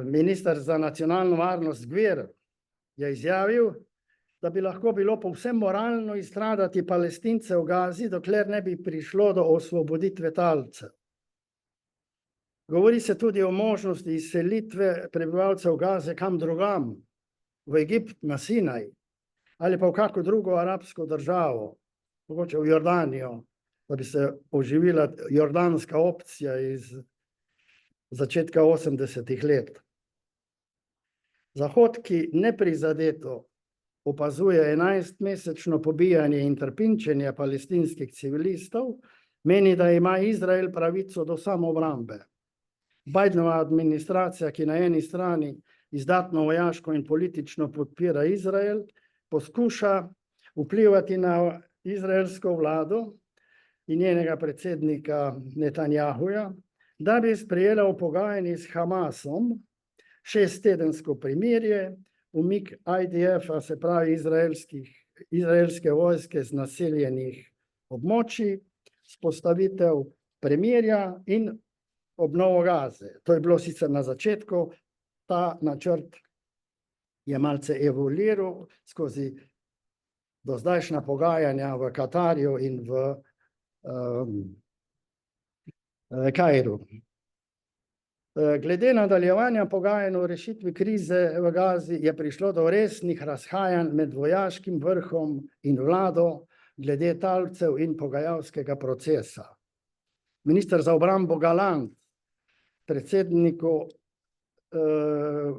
minister za nacionalno varnost Gvir je izjavil, da bi lahko bilo povsem moralno izstradati Palestince v Gazi, dokler ne bi prišlo do osvoboditve talcev. Govori se tudi o možnosti izselitve prebivalcev Gaze kam drugam, v Egipt, na Sinaj, ali pa v kako drugo arabsko državo, mogoče v Jordanijo, da bi se oživila jordanska opcija iz začetka 80-ih let. Zahod, ki neprizadeto opazuje 11-mesečno pobijanje in trpinčenje palestinskih civilistov, meni, da ima Izrael pravico do samoobrambe. Bidenova administracija, ki na eni strani izdatno vojaško in politično podpira Izrael, poskuša vplivati na izraelsko vlado in njenega predsednika Netanjahuja, da bi sprejela v pogajanjih s Hamasom 6-tedensko primirje, umik IDF-a, se pravi izraelske vojske z naseljenih območij, vzpostavitev premirja in obnovo Gaze. To je bilo sicer na začetku, ta načrt je malce evoluiral skozi dozdajšnja pogajanja v Katarju in v Kairu. Glede nadaljevanja pogajanj o rešitvi krize v Gazi je prišlo do resnih razhajanj med vojaškim vrhom in vlado glede talcev in pogajalskega procesa. Minister za obrambo Galant predsedniku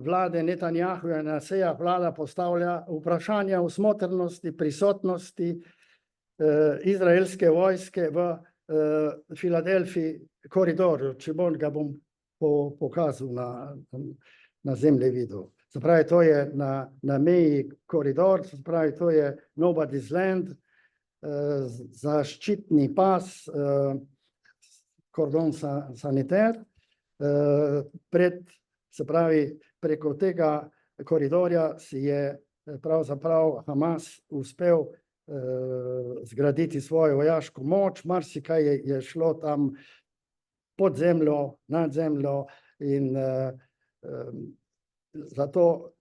vlade Netanjahuja na sejah vlada postavlja vprašanja o smotrnosti prisotnosti izraelske vojske v Filadelfiji koridorju, če ga bom pokazal na zemljevidu. Se pravi, to je na meji koridor, se pravi, to je nobody's land, zaščitni pas, kordon saniter, se pravi, preko tega koridorja si je pravzaprav Hamas uspel zgraditi svojo vojaško moč, marsikaj je šlo tam pod zemljo, nad zemljo in zato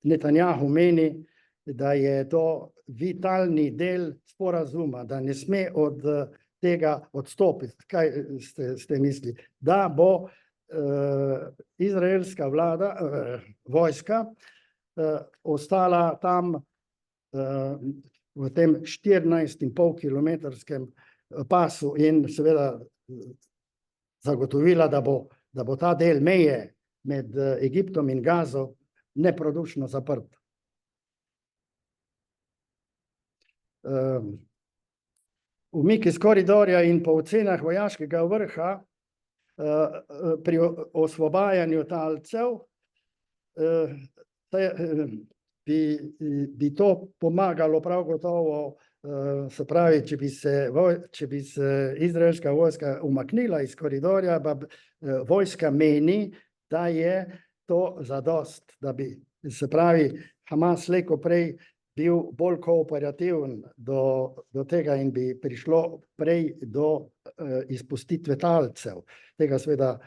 Netanjahu meni, da je to vitalni del sporazuma, da ne sme od tega odstopiti. Kaj ste mislili? Da bo izraelska vlada, vojska, ostala tam v tem 14,5-kilometrskem pasu in seveda zagotovila, da bo ta del meje med Egiptom in Gazo neprodušno zaprt. Umik iz koridorja in po ocenah vojaškega vrha pri osvobajanju talcev bi to pomagalo prav gotovo, se pravi, če bi se izraelska vojska umaknila iz koridorja, pa vojska meni, da je to zadost, da bi, se pravi, Hamas slej ko prej bil bolj kooperativen do tega in bi prišlo prej do izpustitve talcev. Tega seveda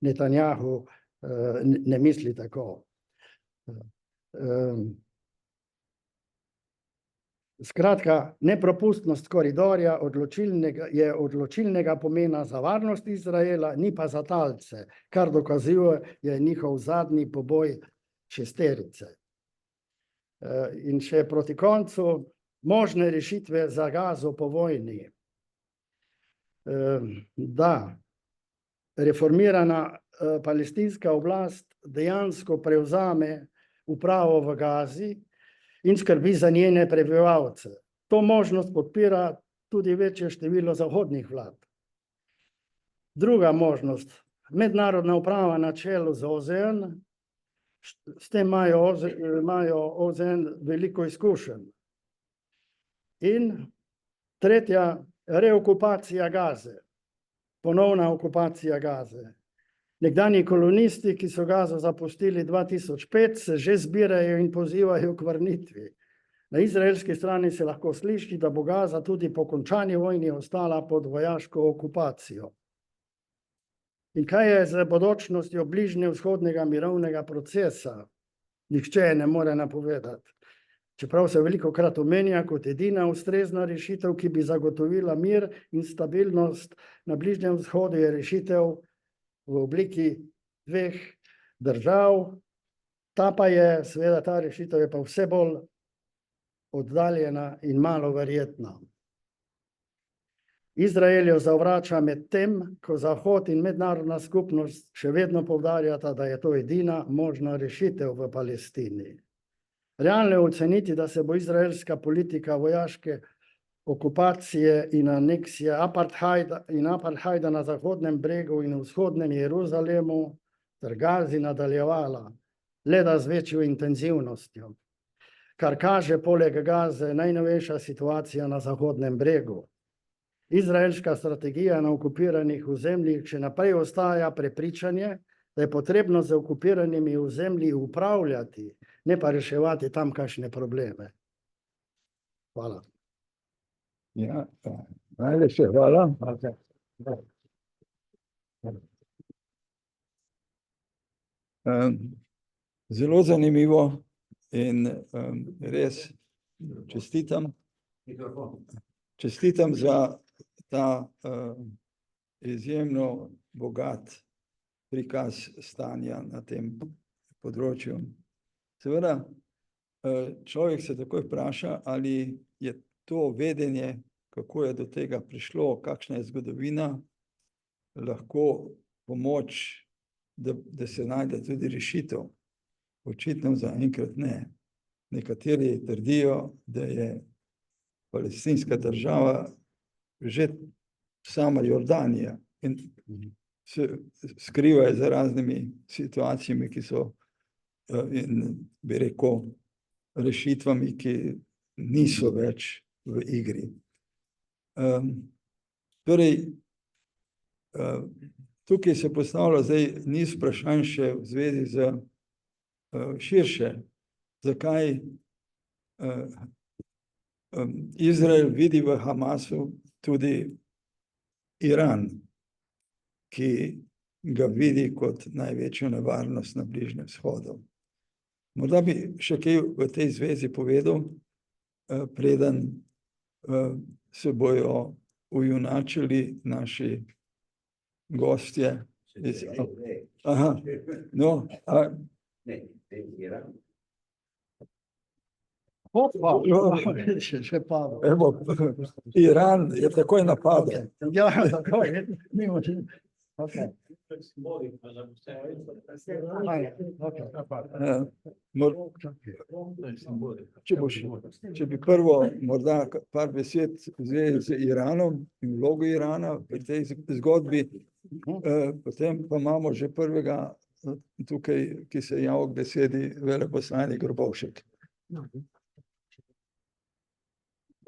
Netanjahu ne misli tako. Skratka, nepropustnost koridorja je odločilnega pomena za varnost Izraela, ni pa za talce, kar dokazuje njihov zadnji poboj šesterice. In še proti koncu možne rešitve za Gazo po vojni. Da reformirana palestinska oblast dejansko prevzame upravo v Gazi in skrbi za njene prebivalce. To možnost podpira tudi večje število zahodnih vlad. Druga možnost, mednarodna uprava na čelu z OZN, s tem imajo OZN veliko izkušenj. In tretja reokupacija Gaze, ponovna okupacija Gaze. Nekdanji kolonisti, ki so Gazo zapustili 2005, se že zbirajo in pozivajo k vrnitvi. Na izraelski strani se lahko sliši, da bo Gaza tudi po končani vojni ostala pod vojaško okupacijo. In kaj je z bodočnostjo bližnjevzhodnega mirovnega procesa? Nihče ne more napovedati. Čeprav se velikokrat omenja kot edina ustrezna rešitev, ki bi zagotovila mir in stabilnost na Bližnjem vzhodu, je rešitev v obliki dveh držav. Seveda ta rešitev je pa vse bolj oddaljena in malo verjetna. Izrael jo zavrača med tem, ko Zahod in mednarodna skupnost še vedno poudarjata, da je to edina možna rešitev v Palestini. Realno je oceniti, da se bo izraelska politika vojaške okupacije in aneksije apartheida na Zahodnem bregu in vzhodnem Jeruzalemu ter Gazi nadaljevala, le da z večjo intenzivnostjo, kar kaže poleg Gaze najnovejša situacija na Zahodnem bregu. Izraelska strategija na okupiranih ozemljih še naprej ostaja prepričanje, da je potrebno z okupiranimi ozemlji upravljati, ne pa reševati tamkajšnje probleme. Hvala. Ja, najlepša hvala. Zelo zanimivo in res čestitam za ta izjemno bogat prikaz stanja na tem področju. Seveda, človek se takoj vpraša, ali je to vedenje, kako je do tega prišlo, kakšna je zgodovina, lahko pomoč, da se najde tudi rešitev. Očitno zaenkrat ne. Nekateri trdijo, da je palestinska država že sama Jordanija in se skrivajo za raznimi situacijami, ki so in bi rekel rešitvami, ki niso več v igri. Torej, tukaj se postavlja zdaj niz vprašanj še v zvezi z širše, zakaj Izrael vidi v Hamasu tudi Iran, ki ga vidi kot največjo nevarnost na Bližnjem vzhodu. Morda bi še kaj v tej zvezi povedal, preden se bojo ujunačili naši gostje. Aha, no, Še Pavel. evo, Iran je takoj napadel. Ja, tako je. Mimo že. Okay. Če bi prvo morda par besed v zvezi z Iranom in vlogo Irana pri tej zgodbi, potem pa imamo že prvega tukaj, ki se je javil k besedi, veleposlanik Grobovšek.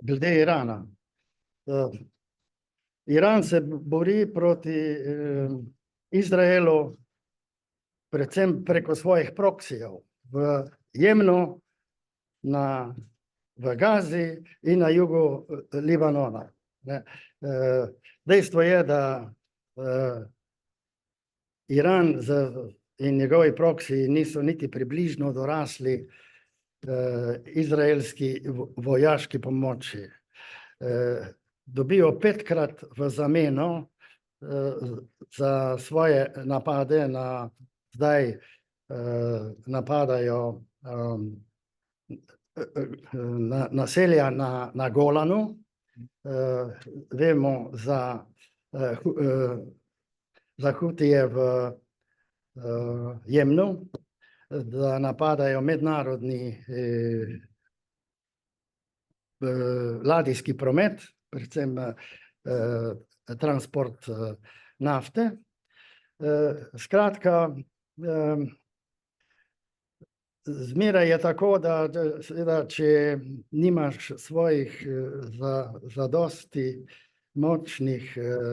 Glede Irana. Iran se bori proti Izraelu predvsem preko svojih proksijev v Jemnu, v Gazi in na jugu Libanona. Dejstvo je, da Iran in njegovi proksiji niso niti približno dorasli izraelski vojaški pomoči. Dobijo 5-krat v zameno za svoje napade zdaj napadajo naselja na Golanu. Vemo za Hutije v Jemnu, da napadajo mednarodni ladijski promet, predvsem transport nafte. Skratka, zmeraj je tako, da če nimaš svojih zadosti močnih,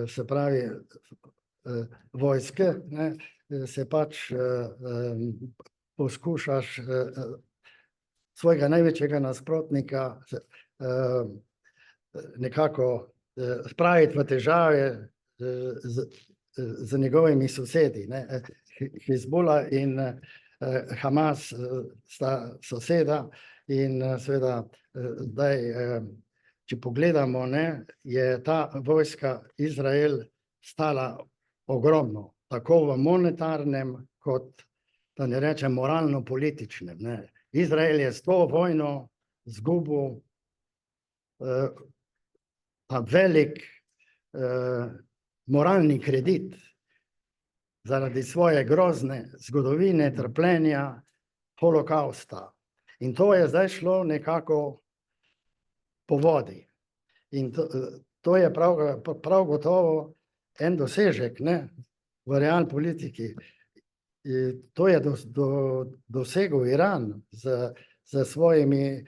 se pravi, vojske, ne, se pač poskušaš svojega največjega nasprotnika nekako spraviti v težave z njegovimi sosedi, ne. Hizbula in Hamas sta soseda in seveda zdaj, če pogledamo, ne, je ta vojska Izrael stala ogromno, tako v monetarnem kot, da ne rečem, moralno-političnem, ne. Izrael je s to vojno izgubil ta velik moralni kredit zaradi svoje grozne zgodovine, trpljenja, holokavsta. In to je zdaj šlo nekako po vodi. In to je prav gotovo en dosežek, ne, v realpolitiki. To je dosegel Iran z svojimi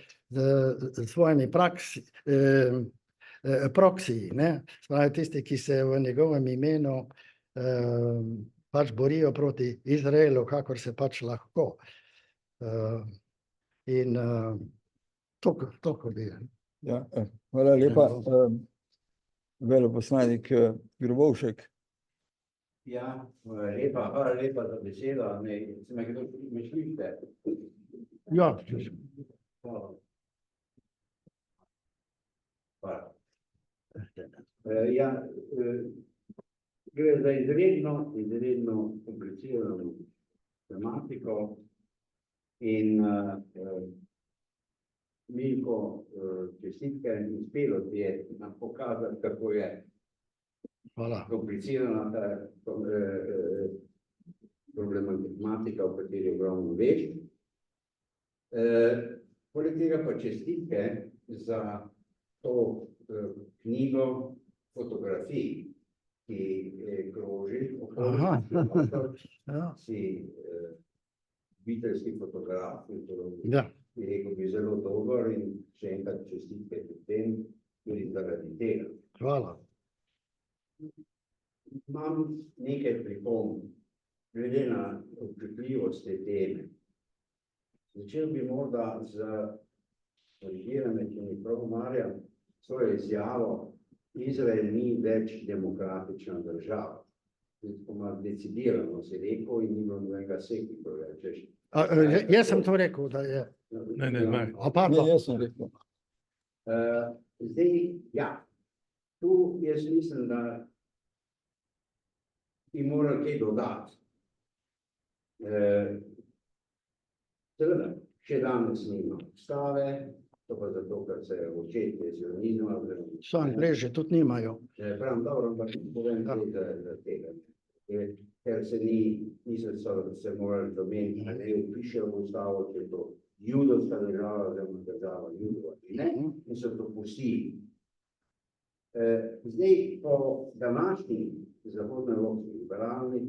proksiji, ne, spravi tisti, ki se v njegovem imenu pač borijo proti Izraelu, kakor se pač lahko. In toliko bi. Ja, hvala lepa. Veleposlanik Grobovšek. Ja, hvala lepa za besedo. Se me kdo slišite? Ja. Hvala. Ja, gre za izredno komplicirano tematiko in Milko, čestitke, uspelo ti je nam pokazati, kako je komplicirana ta problematika, o kateri ogromno veš. Poleg tega pa čestitke za to knjigo fotografij, ki kroži si ljubiteljski fotograf, ki rekel bi zelo dober in še enkrat čestitke pri tem, tudi zaradi tega. Hvala. Imam nekaj pripomb, glede na občutljivost te teme. Začel bi morda z korigiranje, če mi prav marjam, svojo izjavo, Izrael ni več demokratična država. Decidirano si rekel in ni bilo nobenega sektorja. Jaz sem to rekel, da je. Ne. Jaz sem rekel. Zdaj, ja, tu jaz mislim, da bi morali kaj dodati. Seveda, še danes nima ustave, to pa zato, ker se je očetje zionizma. So Angleži tudi nimajo. Pravim, dobro, ampak povem za tega. Ker niso se morali domeniti, da ne vpišejo v ustavo, če je to judovska država, oziroma država judova, in so to pustili. Zdaj, po današnjih zahodnoevropskih liberalnih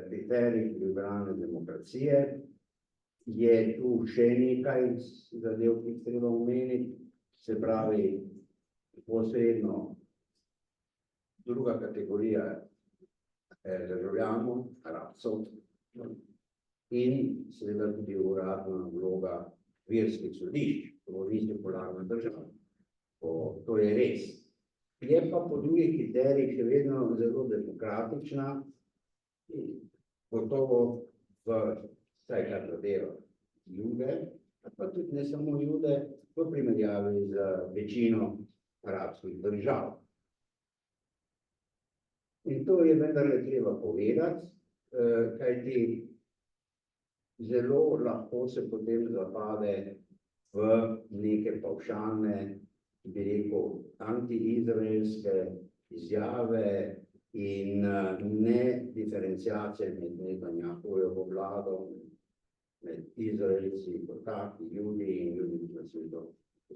kriterijih liberalne demokracije je tu še nekaj zadev, ki jih treba omeniti, se pravi posredno druga kategorija državljanov, Arabcev, in seveda tudi uradna vloga verskih sodišč, to ni sekularna država. To je res. Je pa po drugih kriterijih še vedno zelo demokratična, gotovo vsaj kar zadeva Jude, pa tudi ne samo Jude, v primerjavi z večino arabskih držav. In to je vendarle treba povedati, kajti zelo lahko se potem zapade v neke pavšalne, bi rekel, anti-izraelske izjave in ne diferenciacije med Netanjahujevo vlado, med Izraelci kot taki, Judi in ljudi na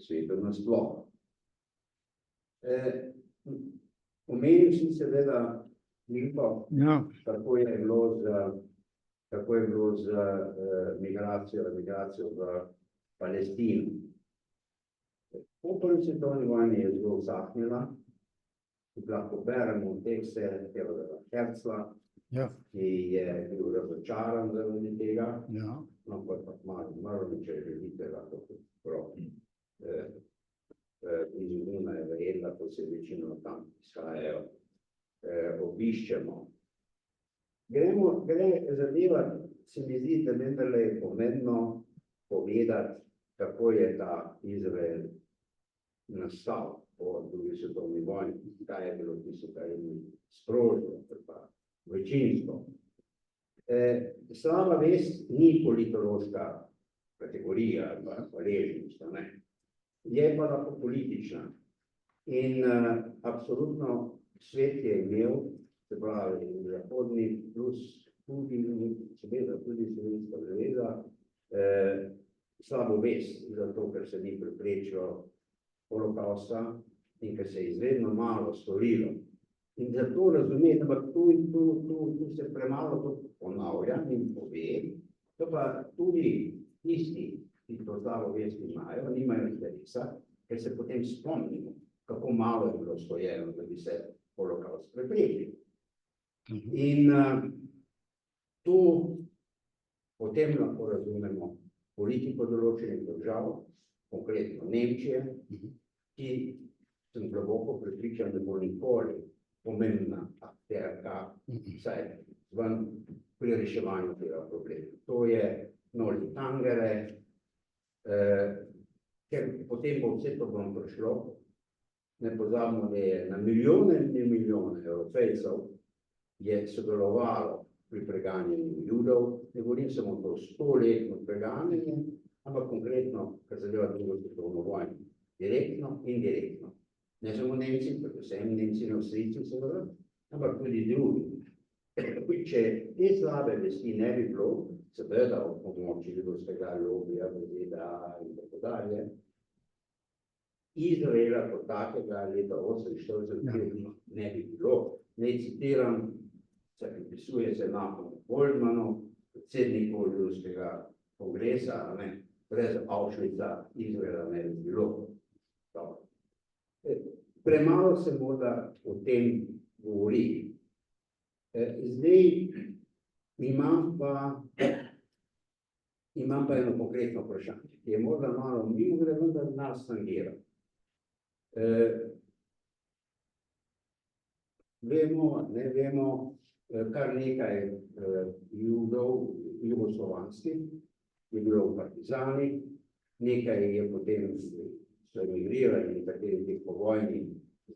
svetu nasploh. Omenil sem seveda Milko, kako je bilo z migracijo v Palestino. Po prvi svetovni vojni je zelo usahnila lahko beremo tekste Theodora Herzla, Ja, ki je bil razočaran zaradi tega, ja. no, pa malo umrl, če želite, lahko prav. Izumuna je verjetna, ko se večino tam izhajajo, obiščemo. Gre zadeva, se mi zdi, da vendarle je pomembno povedati, kako je ta Izrael nastal po drugi svetovni vojni, kaj je bilo tisto, kar je bilo sprožilo, pa večinsko. Slaba vest ni politološka kategorija ali pa hvaležnost, ne. Je pa lahko politična. In absolutno svet je imel, se pravi, zahodni plus tudi, seveda tudi Sovjetska zveza, slabo vest, zato ker se ni preprečilo holokausta in ker se je izredno malo storilo. In zato razumeti, ampak tu se premalo to ponavlja in pove, to pa tudi tisti, ki to slabo vest imajo, nimajo interesa, ker se potem spomnimo, kako malo je bilo storjeno, da bi se holokaust preprečil. In tu potem lahko razumemo politiko določenih držav, konkretno Nemčije, ki sem globoko prepričan, da bo nikoli pomembna akterka, vsaj ven pri reševanju tega problema. To je noli tangere, ker potem bo vse to bom prišlo. Ne pozabimo, da je na milijone in milijone Evropejcev je sodelovalo pri preganjanju Judov, ne govorim samo to 100-letno preganjanje, ampak konkretno, kar zadeva drugo svetovno vojno, direktno in direktno. Ne samo Nemci, predvsem Nemci in Avstrijci seveda, ampak tudi drugi. Če te slabe vesti ne bi bilo, seveda ob pomoči ljudovskega lobija, ZDA in tako dalje, Izraela kot takega leta 1948 ne bi bilo. Ne citiram, se pripisuje se Napoleonu Goldmanu, predsedniku ljudovskega kongresa, ne, brez Auschwitza Izraela ne bi bilo. Premalo se morda o tem govori. Zdaj imam pa eno konkretno vprašanje, ki je morda malo mimogrede, vendar nas tangira. Vemo, kar nekaj Judov, jugoslovanskih, je bilo v partizanih, nekaj je potem so emigrirali, nekateri teh po vojni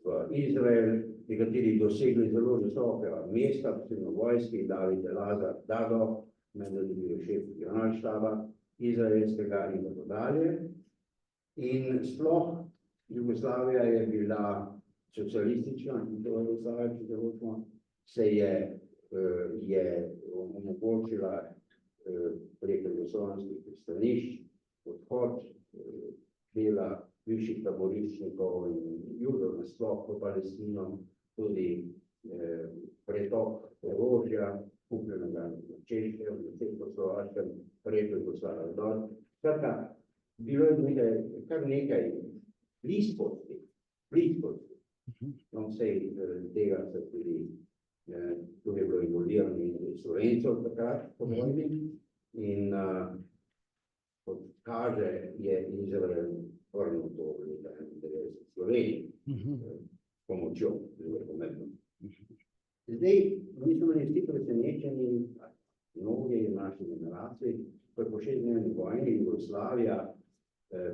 v Izrael, nekateri dosegli zelo visoke mesta, posebno vojski, David Elazar Dado, menda je bil šef generalštaba izraelskega in tako dalje. In sploh Jugoslavija je bila socialistična, in to Jugoslavija, če hočemo, se je omogočila preko jugoslovanskih pristanišč odhod dela višjih taboriščnikov in Judov nasploh po Palestino, tudi pretok orožja, kupljenega na Češkem, na Češko-Slovaškem, preko Jugoslavije dol. Skratka, bilo je kar nekaj bliskosti, no vsej tega se tudi je bilo involvirani Slovencev takrat po vojni in kot kaže je Izrael vrnil to leta 1991 Sloveniji pomočjo, zelo pomembno. Zdaj, mi smo bili vsi presenečeni, mnogi naši generaciji, ko je po 6-dnevni vojni Jugoslavija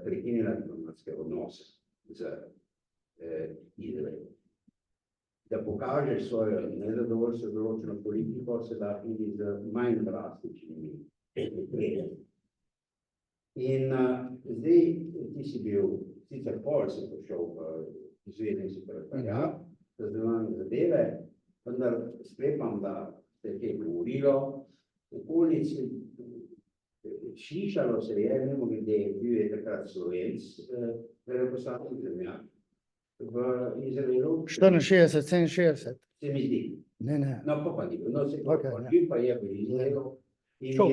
prekinila diplomatske odnose z Izraelom. Da pokažeš svojo nezadovoljstvo z določeno politiko, se da tudi z manj drastičnimi ukrepi. In zdaj ti si bil, sicer pol si prišel v zvezni sekretariat za zunanje zadeve, vendar sklepam, da se je kaj govorilo, okolici, slišalo se je, mimogrede, bil je takrat Slovenc, veleposlanik zemljak v Izraelu. 64, 67. Se mi zdi. Ne. No, pa ni, no se Okay, pa je v Izraelu in Šel,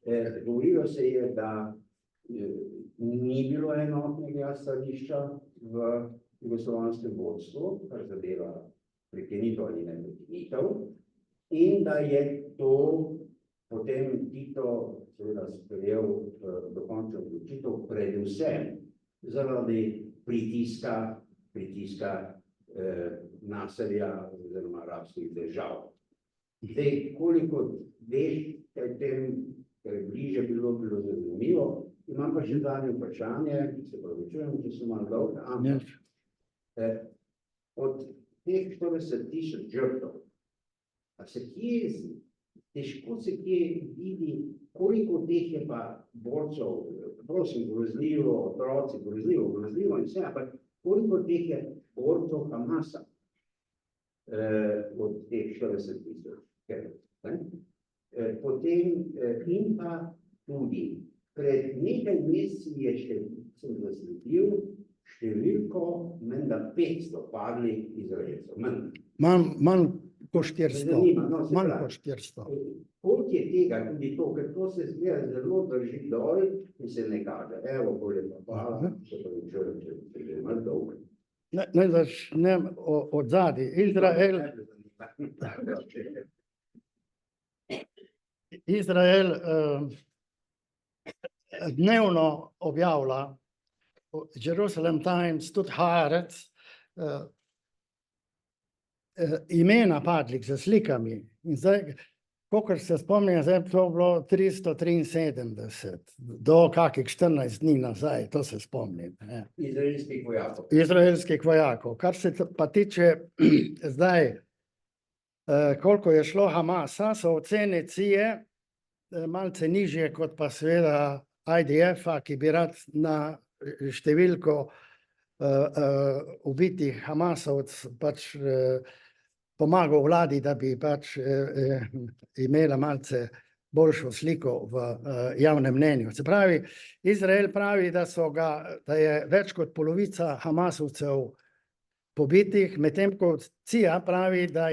je, govorilo se je, da ni bilo enotnega stališča v jugoslovanskem vodstvu, kar zadeva prekinitev ali ne prekinitev, in da je to potem Tito seveda sprejel dokončno odločitev predvsem zaradi pritiska Nasserja oziroma arabskih držav. Zdaj, koliko veš, ker je bliže bilo zanimivo, imam pa še zadnje vprašanje, se pravičujem, če sem malo dolg, ampak od teh 40,000 žrtev, a se težko se kje vidi, koliko teh je pa borcev, prosim, grozljivo, otroci, grozljivo in vse, ampak koliko teh je borcev Hamasa od teh 40,000. Potem in pa tudi pred nekaj meseci je sem zasledil številko menda 500 padlih Izraelcev. Manj ko 400. Zanima, no, se Manj pravi, ko 400. koliko je tega tudi to, ker to se zgleda zelo drži dol in se ne kaže. Evo, bolje pa hvala, se pravičujem, če je malo dolg. Naj začnem od zadaj. Izrael dnevno objavlja Jerusalem Times, tudi Haaretz, imena padlih z slikami. In zdaj, kolikor se spomnim, zdaj to bilo 373, do kakih 14 dni nazaj, to se spomnim. Izraelskih vojakov. Kar se pa tiče zdaj, koliko je šlo Hamasa, so ocene CIA malce nižje kot pa seveda IDF-a, ki bi rad na številko ubitih Hamasovcev pač pomagal vladi, da bi pač imela malce boljšo sliko v javnem mnenju. Se pravi, Izrael pravi, da je več kot polovica Hamasovcev pobitih, medtem ko CIA pravi, da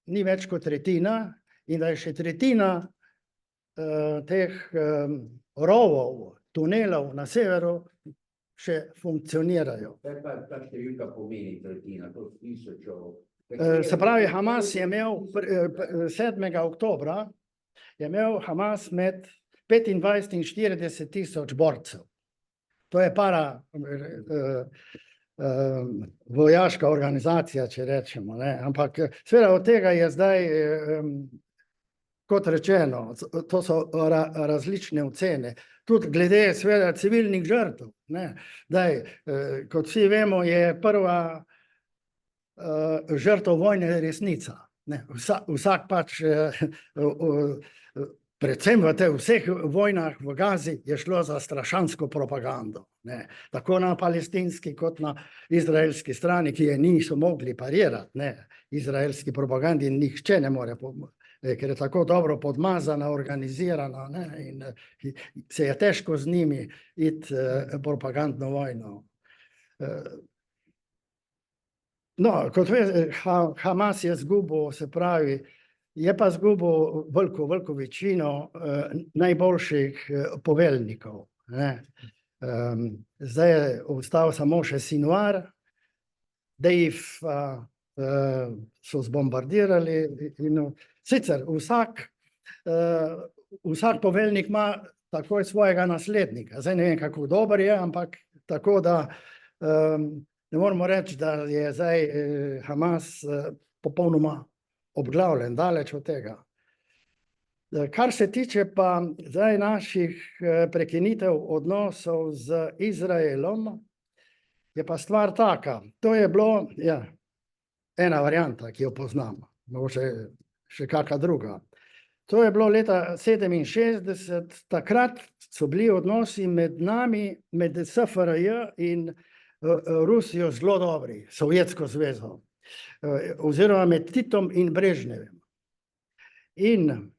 ni več kot tretjina in da je še tretjina teh rovov, tunelov na severu še funkcionirajo. Ta številka pomeni tretjina, to tisočev. Se pravi, Hamas je imel 7. oktobra je imel Hamas med 25 in 40 tisoč borcev. To je vojaška organizacija, če rečemo, ne? Ampak seveda od tega je zdaj, kot rečeno, to so različne ocene. Tudi glede seveda civilnih žrtev, ne? Daj, kot vsi vemo, je prva žrtev vojne resnica, ne? Vsak pač, predvsem v vseh vojnah v Gazi je šlo za strašansko propagando, ne? Tako na palestinski kot na izraelski strani, ki je niso mogli parirati, ne? Izraelski propagandi nihče ne more, ker je tako dobro podmazana, organizirana, ne? In se je težko z njimi iti propagandno vojno. No, kot veš, Hamas je zgubil, se pravi, je pa zgubil veliko večino najboljših poveljnikov, ne? Zdaj je ostal samo še Sinvar, Deif so zbombardirali in sicer vsak poveljnik ima takoj svojega naslednika. Zdaj ne vem, kako dober je, ampak tako da ne moramo reči, da je zdaj Hamas popolnoma obglavljen, daleč od tega. Kar se tiče pa zdaj naših prekinitev odnosov z Izraelom, je pa stvar taka. To je bilo, ja, ena varianta, ki jo poznam, mogoče še kakšna druga. To je bilo leta 1967, takrat so bili odnosi med nami, med SFRJ in Rusijo zelo dobri, Sovjetsko zvezo, oziroma med Titom in Brežnevem. In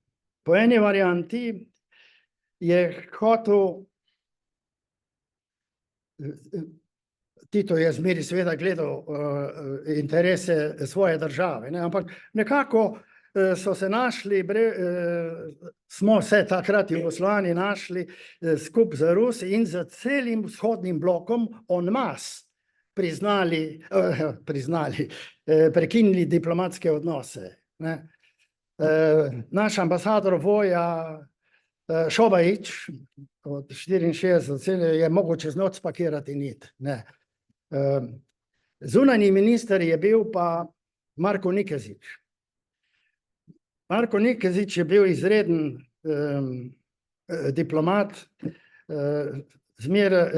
po eni varianti je hotel, Tito je zmeri seveda gledal interese svoje države, ne? Ampak nekako so se našli, smo se takrat Jugoslavani našli skupaj z Rusi in z celim vzhodnim blokom en masse prekinili diplomatske odnose. Ne. Naš ambasador Voja Šobajić od 64 je mogel čez noč spakirati nit. Ne. Zunanji minister je bil pa Marko Nikezić. Marko Nikezić je bil izreden diplomat, zmeraj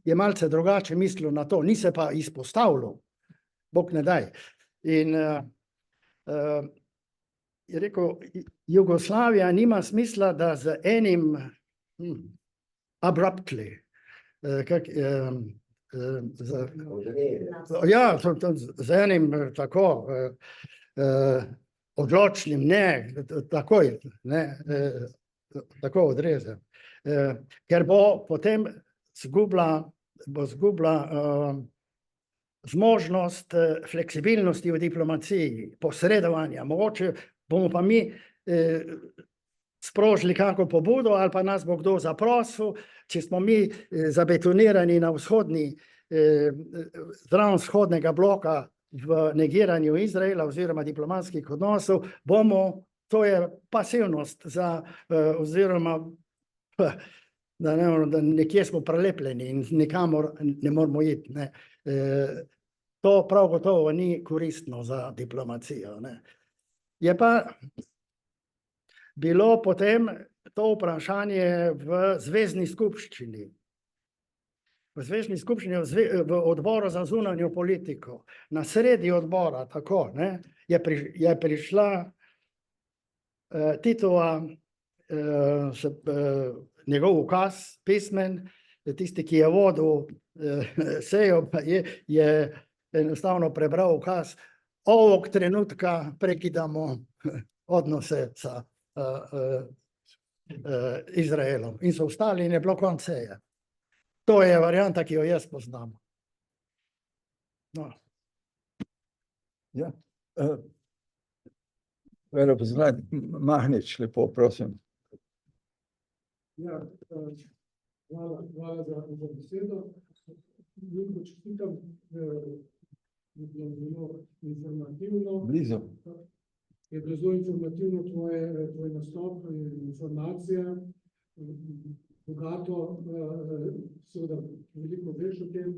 je malce drugače mislil na to, ni se pa izpostavljal, bog ne daj. In je rekel, Jugoslavija nima smisla, da z enim abruptly, z enim tako odločnim, ne, takoj, ne, tako odrezem, ker bo potem zgubila zmožnost fleksibilnosti v diplomaciji, posredovanja. Mogoče bomo pa mi sprožili kako pobudo ali pa nas bo kdo zaprosil, če smo mi zabetonirani na zraven vzhodnega bloka v negiranju Izraela oziroma diplomatskih odnosov, to je pasivnost oziroma da nekje smo prelepljeni in nikamor ne moramo iti. Ne. To prav gotovo ni koristno za diplomacijo. Ne. Je pa bilo potem to vprašanje v zvezni skupščini. V zvezni skupščini, v odboru za zunanjo politiko, na sredi odbora, tako, ne, je prišla Titova, njegov ukaz, pismen, tisti, ki je vodil sejo, je enostavno prebral ukaz, ovog trenutka prekidamo odnose sa Izraelom. In so vstali in je bilo konec seje. To je varianta, ki jo jaz poznam. No. Ja. Veleposlanik Mahnič, lepo prosim. Ja, hvala za besedo. Veliko čestitam, je bilo zelo informativno. Blizu. Je bilo zelo informativno tvoj nastop, informacija, bogato, seveda veliko veš o tem.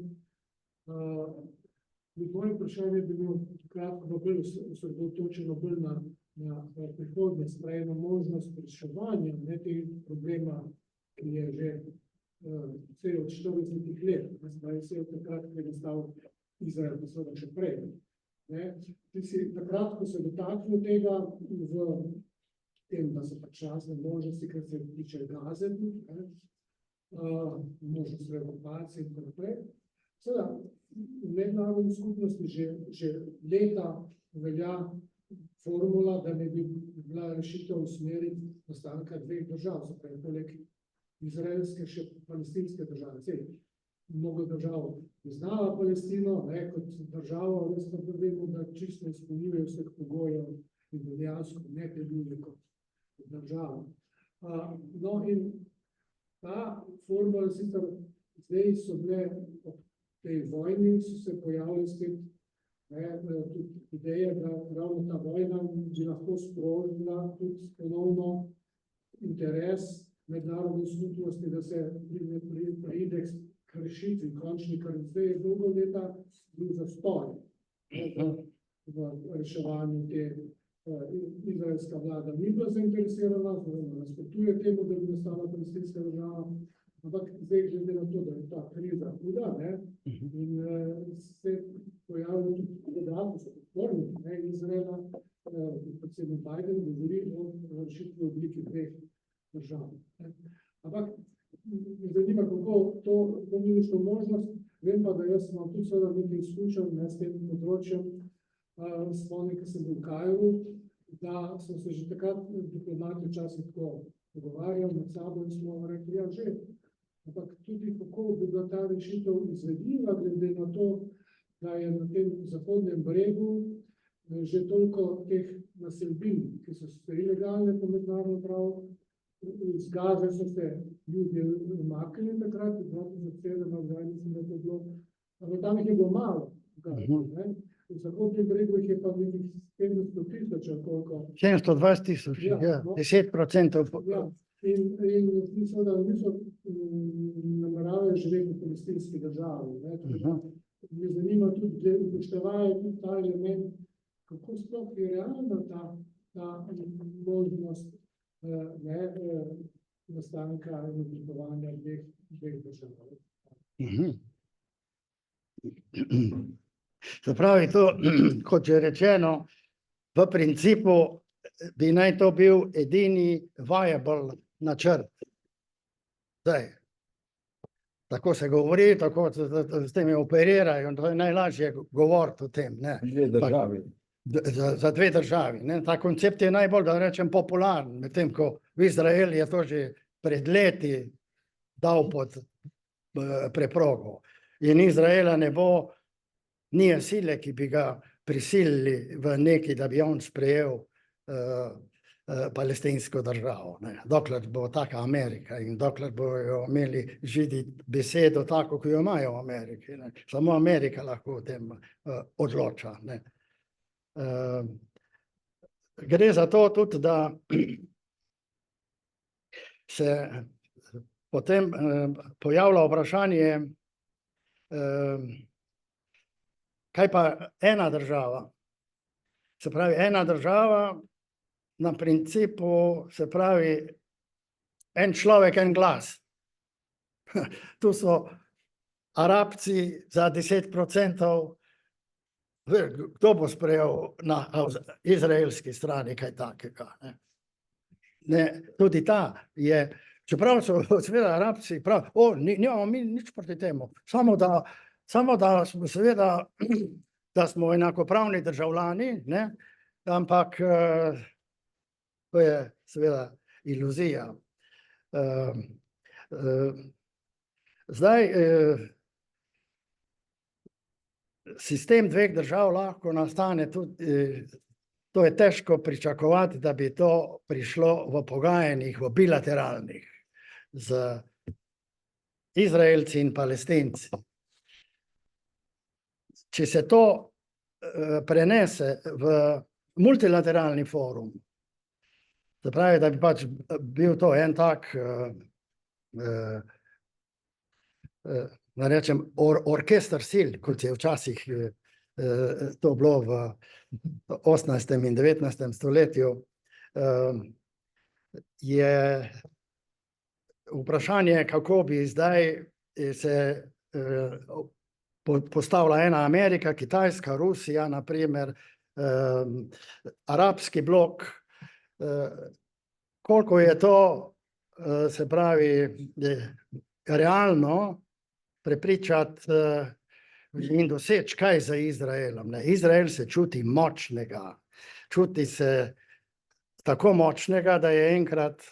Moje vprašanje bi bilo kratko bolj osredotočeno bolj na prihodnost, na možnost reševanja tega problema, ki je že vse od 40 let, vse od takrat, ko je nastal Izrael, pa seveda še prej. Ti si takrat, ko se dotaknil tega v tem, da so pač razne možnosti, kar se tiče Gaze, možnost relokacije in tako naprej. Seveda, v mednarodni skupnosti že leta velja formula, da ne bi bila rešitev v smeri nastanka dveh držav, se pravi, poleg izraelske še palestinske države. Mnogo držav priznava Palestino kot državo, res pa vemo, da čisto izpolnjuje vseh pogojev in dejansko ne deluje kot država. No in ta formula sicer zdaj so bile ob tej vojni, so se pojavili spet tudi ideje, da ravno ta vojna bi lahko sprožila tudi ponovno interes mednarodne skupnosti, da se pride k rešitvi končni, kar zdaj je dolgo leta bil zastoj v reševanju te izraelska vlada. Ni bila zainteresirana, nasprotuje temu, da bi nastala palestinska država, ampak zdaj glede na to, da je ta kriza huda, in se pojavljajo tudi podatki, so podporni Izraela, predsednik Biden govori o rešitvi v obliki dveh držav. Ampak me zanima, kako to ni nično možnost. Vem pa, da jaz imam tudi seveda nekaj izkušenj s tem področjem, spomnim, ko sem bil v Kairu, da smo se že takrat diplomati včasih tako pogovarjali med sabo in smo rekli, ja, že, ampak tudi kako bi bila ta rešitev izvedljiva, glede na to, da je na tem zahodnem bregu že toliko teh naselbin, ki so se ilegalne po mednarodnem pravu, iz Gaze so se ljudje umaknili takrat, v 2007, mislim, da je to bilo, ampak tam jih je bilo malo. Ne? V Zahodnem bregu jih je pa nekih 700 tisoč, ali koliko. 720 tisoč, Ja, ja, no. 10%. Ja, in mislim, da niso nameravajo živeti v palestinski državi. Ne? Tako da me zanima tudi, upoštevaje tudi ta element, kako sploh je realna ta možnost nastanka in oblikovanja dveh držav. Se pravi, to, kot je rečeno, v principu bi naj to bil edini viable načrt. Zdaj, tako se govori, tako s tem operirajo, in to je najlažje govoriti o tem. Ne? Dve državi. Za dve državi. Ne? Ta koncept je najbolj, da rečem, popularen, medtem ko v Izrael je to že pred leti dal pod preprogo. In Izraela ne bo, ni sile, ki bi ga prisilili v neki, da bi on sprejel palestinsko državo. Ne? Dokler bo taka Amerika in dokler bojo imeli Židi besedo tako, kot jo imajo v Ameriki. Ne? Samo Amerika lahko o tem odloča. Ne? Gre za to tudi, da se potem pojavlja vprašanje, kaj pa ena država? Se pravi, ena država na principu, se pravi, en človek, en glas. Tu so Arabci za 10%, kdo bo sprejel na izraelski strani kaj takega? Ne, tudi ta je, čeprav so seveda Arabci prav, nimamo mi nič proti temu, samo da smo seveda, da smo enakopravni državljani, ne, ampak to je seveda iluzija. Zdaj, sistem dveh držav lahko nastane tudi, to je težko pričakovati, da bi to prišlo v pogajanjih, v bilateralnih, z Izraelci in Palestinci. Če se to prenese v multilateralni forum, se pravi, da bi pač bil to en tak, da rečem, orkester sil, kot je včasih to bilo v 18. in 19. stoletju, je vprašanje, kako bi zdaj se postavila ena Amerika, Kitajska, Rusija, na primer, arabski blok, koliko je to, se pravi, realno prepričati in doseči kaj za Izraelom. Izrael se čuti močnega, čuti se tako močnega, da je enkrat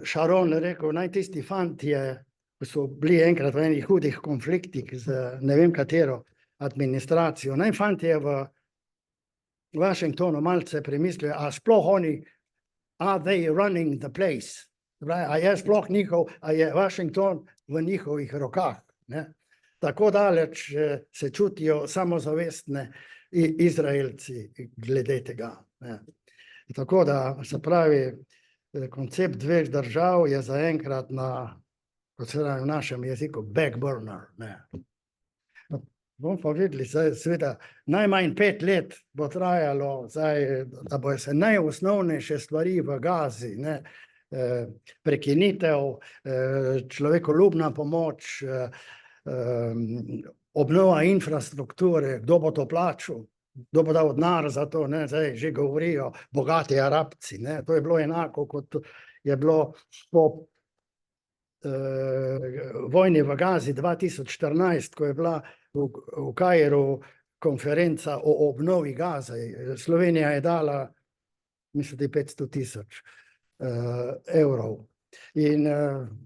Sharon rekel, naj tisti fantje, ki so bili enkrat v enih hudih konfliktih z ne vem katero administracijo, naj fantje v Washingtonu malce premislijo, a sploh oni, are they running the place? A je sploh njihov, a je Washington v njihovih rokah? Ne? Tako daleč se čutijo samozavestne Izraelci glede tega. Ne? Tako da, se pravi, koncept dveh držav je zaenkrat na, kot se pravi v našem jeziku, back burner. Ne? Bomo pa videli, seveda, najmanj 5 let bo trajalo, da bojo se najosnovnejše stvari v Gazi, ne, prekinitev, človekoljubna pomoč, obnova infrastrukture, kdo bo to plačal, kdo bo dal denar za to, ne, zdaj že govorijo bogati Arabci, ne, to je bilo enako, kot je bilo po vojni v Gazi 2014, ko je bila v Kairu konferenca o obnovi Gaze. Slovenija je dala, mislim, 500.000 evrov. In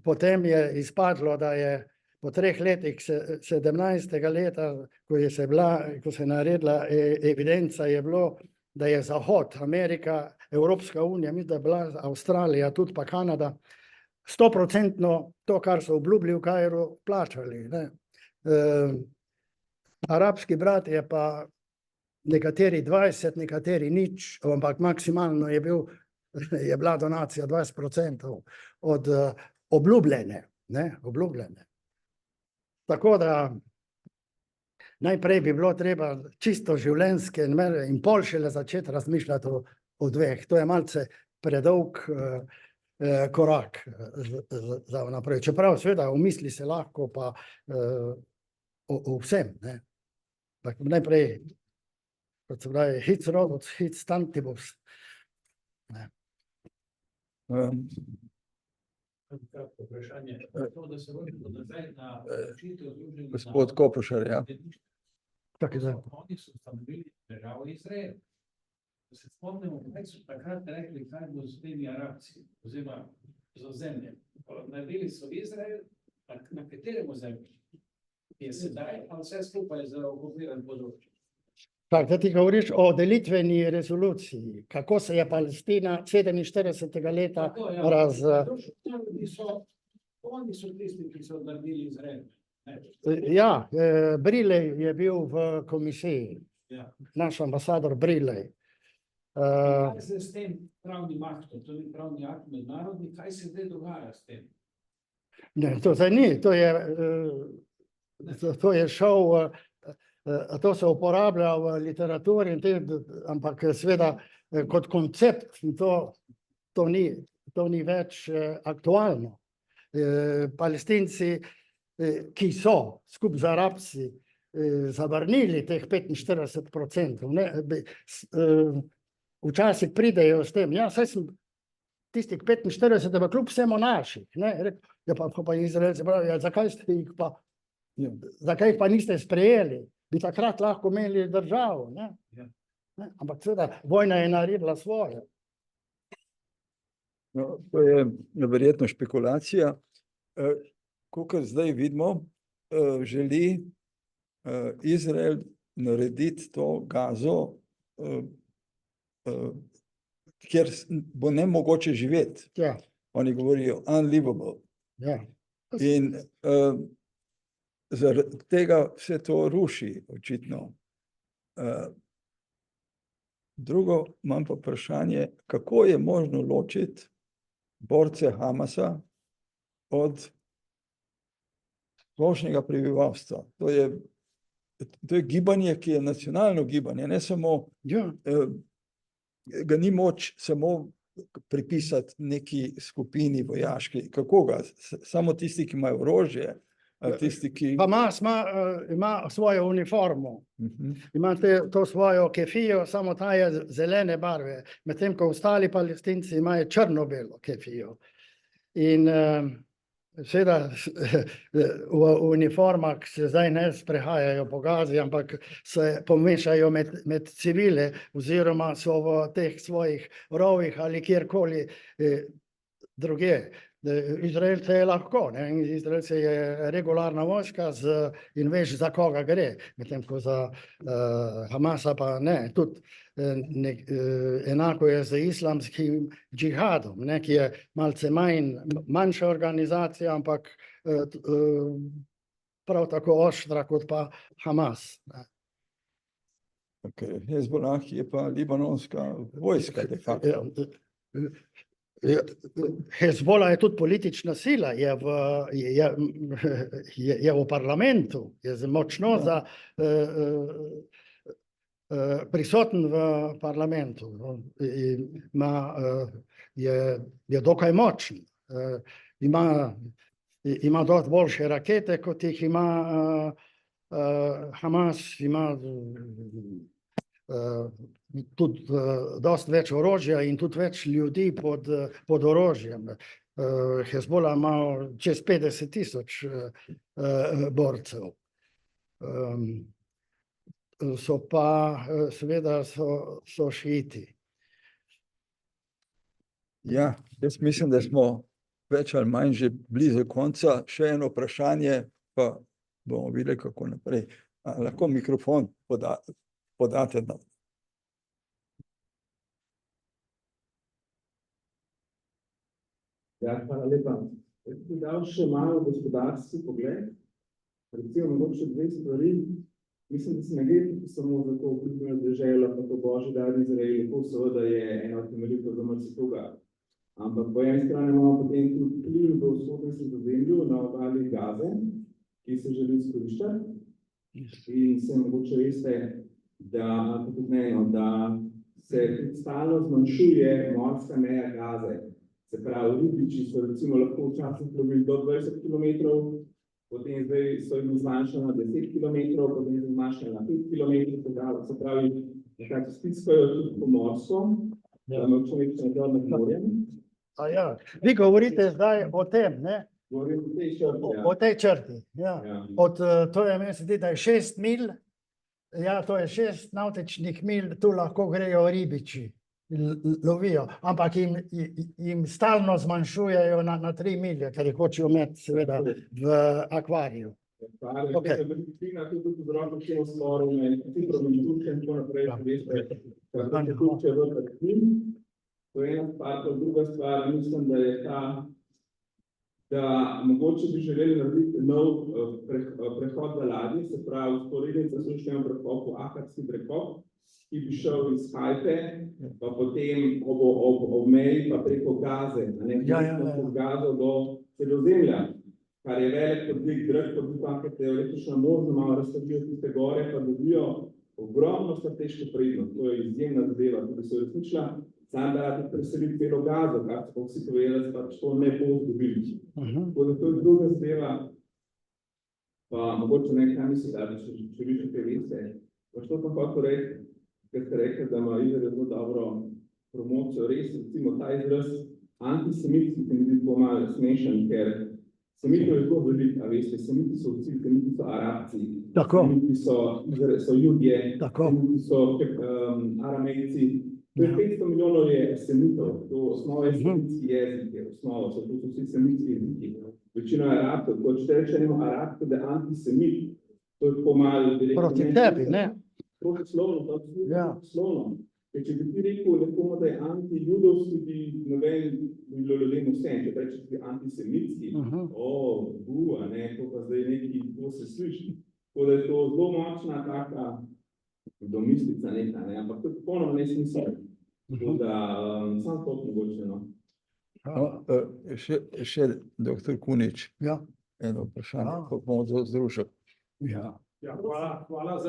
potem je izpadlo, da je po 3 letih 17. leta, ko se je naredila evidenca, je bilo, da je Zahod, Amerika, Evropska unija, mislim, da je bila Avstralija, tudi pa Kanada, 100% to, kar so obljubili v Kairu, plačali, ne. Arabski brat je pa nekateri 20, nekateri nič, ampak maksimalno je bila donacija 20% od obljubljene, ne, obljubljene. Tako da najprej bi bilo treba čisto življenjske in pol šele začeti razmišljati o dveh. To je malce predolg korak za naprej. Čeprav seveda v misli se lahko pa o vsem, ne. Najprej, kot se pravi, hic rodoc, hic stantibus. Kratko vprašanje. To, da se vrnemo nazaj na odločitev Združenih Gospod Kopršar, ja. Tako je zdaj. Oni so ustanovili državo Izrael. Da se spomnimo, kaj so takrat rekli, kaj bo s temi Arabci, oziroma z ozemljem. Naredili so Izrael, na katerem ozemlju? Je sedaj, ali vse skupaj za okupiran področje? Tako, da ti govoriš o delitveni resoluciji, kako se je Palestina 47. leta Tako, ja. Oni so tisti, ki so naredili Izrael. Ja, Brilej je bil v komisiji, Ja. naš ambasador Brilej. Kaj se s tem pravnim aktom, to ni pravni akt mednarodni, kaj se zdaj dogaja s tem? Ne, to zdaj ni, to je šel, to se uporablja v literaturi, ampak seveda kot koncept to ni več aktualno. Palestinci, ki so skupaj z Arabci zavrnili teh 45%, ne, včasih pridejo s tem, ja, saj sem tistih 45, pa kljub vsemu naših, ne, ja, pa Izraelci pravijo, zakaj jih pa niste sprejeli? Bi takrat lahko imeli državo, ne? Ja. Ne? Ampak seveda, vojna je naredila svoje. No, to je verjetno špekulacija. Kakor zdaj vidimo, želi Izrael narediti to Gazo, kjer bo nemogoče živeti. Ja, Oni govorijo unlivable. ja. In zaradi tega vse to ruši, očitno. Drugo, imam pa vprašanje, kako je možno ločiti borce Hamasa od splošnega prebivalstva. To je gibanje, ki je nacionalno gibanje, ne samo, Ja. ga ni moč samo pripisati neki skupini vojaški. Kako ga? Samo tisti, ki imajo orožje, ali tisti, ki... Hamas ima svojo uniformo, ima to svojo kefijo, samo ta je zelene barve, medtem ko ostali Palestinci imajo črno-belo kefijo. In seveda v uniformah se zdaj ne sprehajajo po Gazi, ampak se pomešajo med civile oziroma so v teh svojih rovih ali kjerkoli drugje. Izraelce je lahko, ne? Izraelce je regularna vojska in veš, za koga gre, medtem ko za Hamasa pa ne. Tudi enako je z islamskim džihadom, ne? Ki je malce manjša organizacija, ampak prav tako oštra kot pa Hamas. Okay. Hezbolah je pa libanonska vojska de facto. Hezbolah je tudi politična sila, je v parlamentu, je močno prisoten v parlamentu, je dokaj močen, ima dosti boljše rakete, kot jih ima Hamas, ima tudi dosti več orožja in tudi več ljudi pod orožjem. Hezbolah ima čez 50,000 borcev. So pa seveda so šiiti. Ja, jaz mislim, da smo več ali manj že blizu konca. Še eno vprašanje, pa bomo videli, kako naprej. A lahko mikrofon podate na. Ja, hvala lepa. Jaz bi dal še malo gospodarski pogled. Recimo, mogoče dve stvari. Mislim, da se ne gre samo za to obljubljeno deželo, pa to Božji dar Izraelu, to seveda je ena temeljitev za marsikoga. Ampak po eni strani imamo potem tudi vpliv v vzhodnem Sredozemlju na obali Gaze, ki se želi izkoriščati. In se mogoče veste, da se stalno zmanjšuje morska meja Gaze. Se pravi, ribiči so recimo lahko včasih plovili do 20 km, potem zdaj so jim zmanjšali na 10 km, potem jim zmanjšali na 5 km, se pravi, nekako stiskajo tudi pomorsko, da me človek nadzor nad morjem. Ja. Vi govorite zdaj o tem, ne? Govorim o tej črti, ja. O tej črti, ja. Ja. To je, meni se zdi, da je 6 milj, ja, to je 6 navtičnih milj, tu lahko grejo ribiči, lovijo, ampak jim stalno zmanjšujejo na 3 milje, ker jih hočejo imeti seveda v akvariju. Okay. Tudi vzrok temu sporu, tudi promenituče in tako naprej, veste, kako se tuče v takvim. To je ena stvar, pa druga stvar, mislim, da je ta, da mogoče bi želeli narediti nov prehod za ladje, se pravi, vzporednice so šli na prekopu, Ahadski prekop, ki bi šel iz Hajfe, pa potem ob meji, pa preko Gaze, od Gaze do Sredozemlja, kar je velik podvig, drag podvig, ampak teoretično možno malo razstavijo tiste gore, pa dobijo ogromno strateško prednost. To je izjemna zadeva, tudi se resničila, sam da radi preseliti celo Gazo, kar so vsi povedali, pa to ne bo zdobili. Tako da to je druga zadeva, pa mogoče nekaj misli, da če vi še veste. Pa što sem hotel reči, ker ste rekli, da ima Izrael zelo dobro promocijo, res, recimo ta izraz antisemitski, ki mi zdi tako malo smešen, ker semitov je zelo veliko, a veste, semiti so vsi, semiti so Arabci, semiti so Judje, semiti so Aramejci. To je 500 milijonov je semitov, to osnova je semitski jezik, osnova, so to vsi semitski jeziki. Večina je Arabcev, ko če rečemo Arabcev, da je antisemit, to je tako malo... Proti tebi, ne? Protislovno, to je protislovno. Če bi ti rekel nekomu, da je antijudovski, bi bilo ljudem vse, če reči, da je antisemitski, to pa zdaj neki, to se sliši. Tako da je to zelo močna taka domislica neka, ampak to je popolnoma nesmiselno. Tako da sam to mogoče, no. Še doktor Kunič, Ja. eno vprašanje, kako bomo združili. Ja. Ja, hvala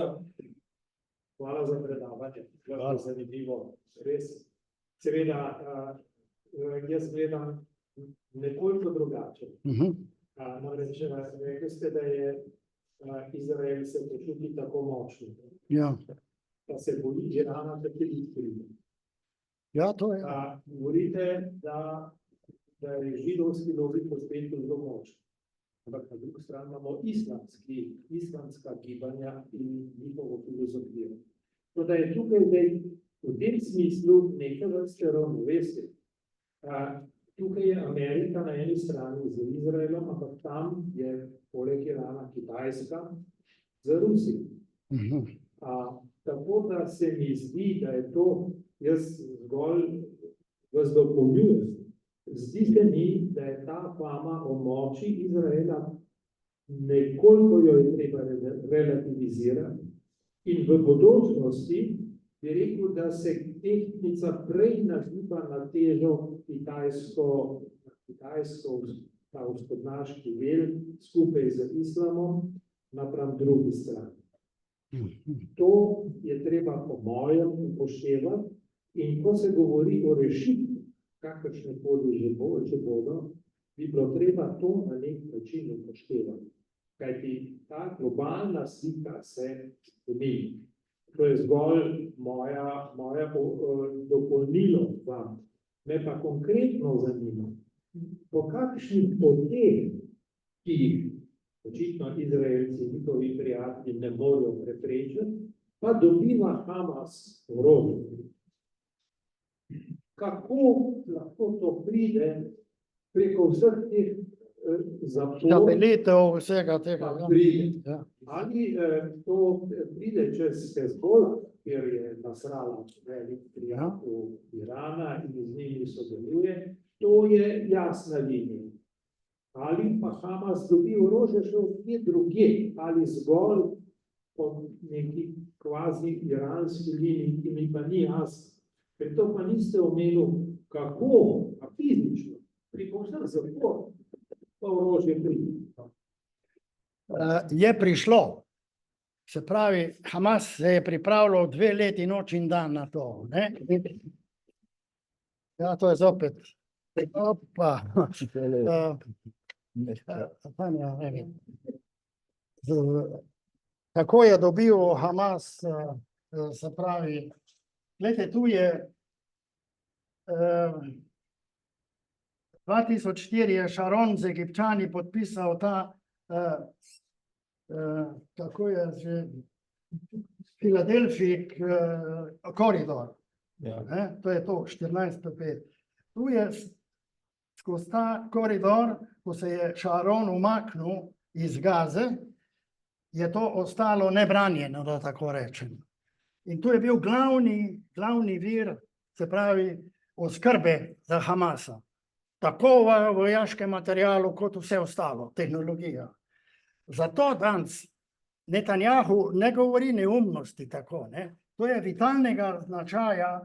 za predavanje, zelo zanimivo, res. Seveda, jaz gledam nekoliko drugače. Namreč rekli ste, da je Izrael se počuti tako močno, Ja. da se boji Irana, da je kriv. Ja, to je. Govorite, da je židovski lobby po svetu zelo močen. Ampak na drugi strani imamo islamska gibanja in njihovo filozofijo. To, da je tukaj v tem smislu neke vrste ravnovesje. Tukaj je Amerika na eni strani z Izraelom, ampak tam je poleg Irana Kitajska z Rusijo. Tako da se mi zdi, da je to, jaz zgolj vas dopolnjujem. Zdi se mi, da je ta fama o moči Izraela nekoliko jo je treba relativizirati in v bodočnosti bi rekel, da se tehtnica prej nagiba na težo kitajsko ta vzhodnaški vel skupaj z islamom napram drugi strani. To je treba po mojem upoštevati in ko se govori o rešitvi, kakršne koli že bodo, bi bilo treba to na nek način upoštevati. Kajti ta globalna slika se spreminja. To je zgolj moja dopolnilo vam. Me pa konkretno zanima, po kakšnih poteh, ki očitno Izraelci in njihovi prijatelji ne morejo preprečiti, pa dobiva Hamas orožje. Kako lahko to pride preko vseh teh za to, Stabilitev vsega tega. da Ja. pride. Ja. Ali to pride čez Hezbola, kjer je Nasrallah velik prijatelj Irana in z njimi sodeluje, to je jasna linija. Ali pa Hamas dobi orožje še od kje drugje, ali zgolj od neki kvazi iranski liniji, ki mi pa ni jasno. Ker to pa niste omenili, kako, a fizično, pri povsem zaporu, pa orožje pride. Je prišlo. Se pravi, Hamas se je pripravljal 2 leti noč in dan na to. Ne? Ja, to je zopet. Opa. Tanja, ne vem. Kako je dobil Hamas, se pravi, glejte, tu je 2004 je Sharon z Egipčani podpisal ta kako je že Filadelfiji koridor. Ja. To je to, 14:5. Tu je skozi ta koridor, ko se je Sharon umaknil iz Gaze, je to ostalo nebranjeno, da tako rečem. In tu je bil glavni vir, se pravi, oskrbe za Hamasa. Tako v vojaškem materialu, kot vse ostalo, tehnologija. Zato danes Netanjahu ne govori neumnosti tako, ne. To je vitalnega značaja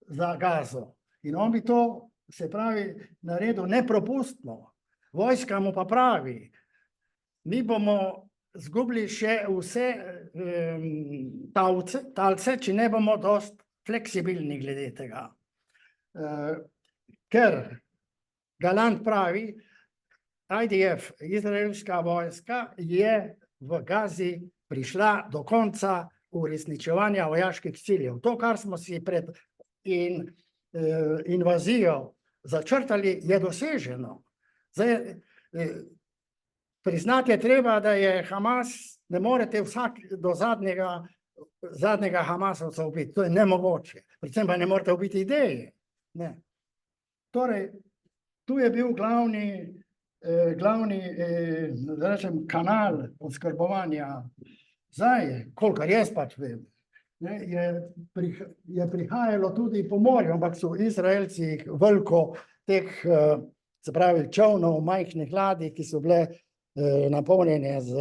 za Gazo. In on bi to, se pravi, naredil nepropustno. Vojska mu pa pravi, mi bomo zgubili še vse talce, če ne bomo dost fleksibilni glede tega. Ker Galant pravi, IDF, izraelska vojska, je v Gazi prišla do konca uresničevanja vojaških ciljev. To, kar smo si pred invazijo začrtali, je doseženo. Zdaj, priznati je treba, da je Hamas, ne morete do zadnjega Hamasovca ubiti. To je nemogoče. Predvsem pa ne morete ubiti ideje. Ne. Torej, tu je bil glavni da rečem, kanal oskrbovanja. Zdaj, kolikor jaz pač vem, ne, je prihajalo tudi po morju, ampak so Izraelci veliko teh, se pravi, čolnov, majhnih ladij, ki so bile napolnjene z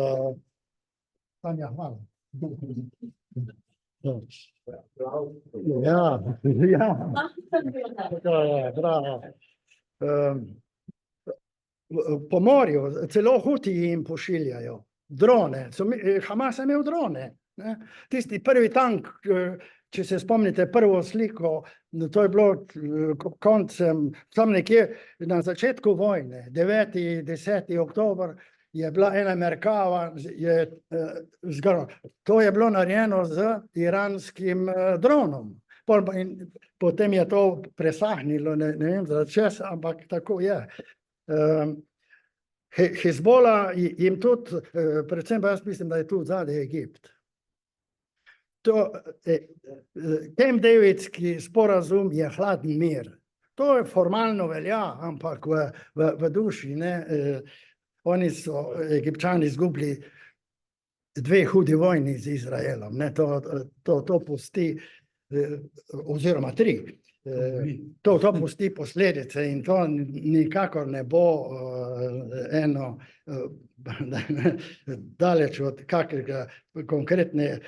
Tanja, hvala. Ja, bravo. Po morju, celo Hutiji jim pošiljajo drone. Hamas je imel drone. Ne? Tisti prvi tank, če se spomnite prvo sliko, to je bilo koncem, tam nekje na začetku vojne, 9. 10. oktober, je bila ena merkava, to je bilo narejeno z iranskim dronom. Potem je to presahnilo, ne vem zaradi česa, ampak tako je. Hezbola jim tudi, predvsem pa jaz mislim, da je tu zadaj Egipt. Camp Davidski sporazum je hladen mir. To je formalno velja, ampak v duši, ne, oni so Egipčani izgubili 2 hudi vojni z Izraelom, ne, to pusti, oziroma 3. To pusti posledice in to nikakor ne bo eno daleč od kakega konkretnega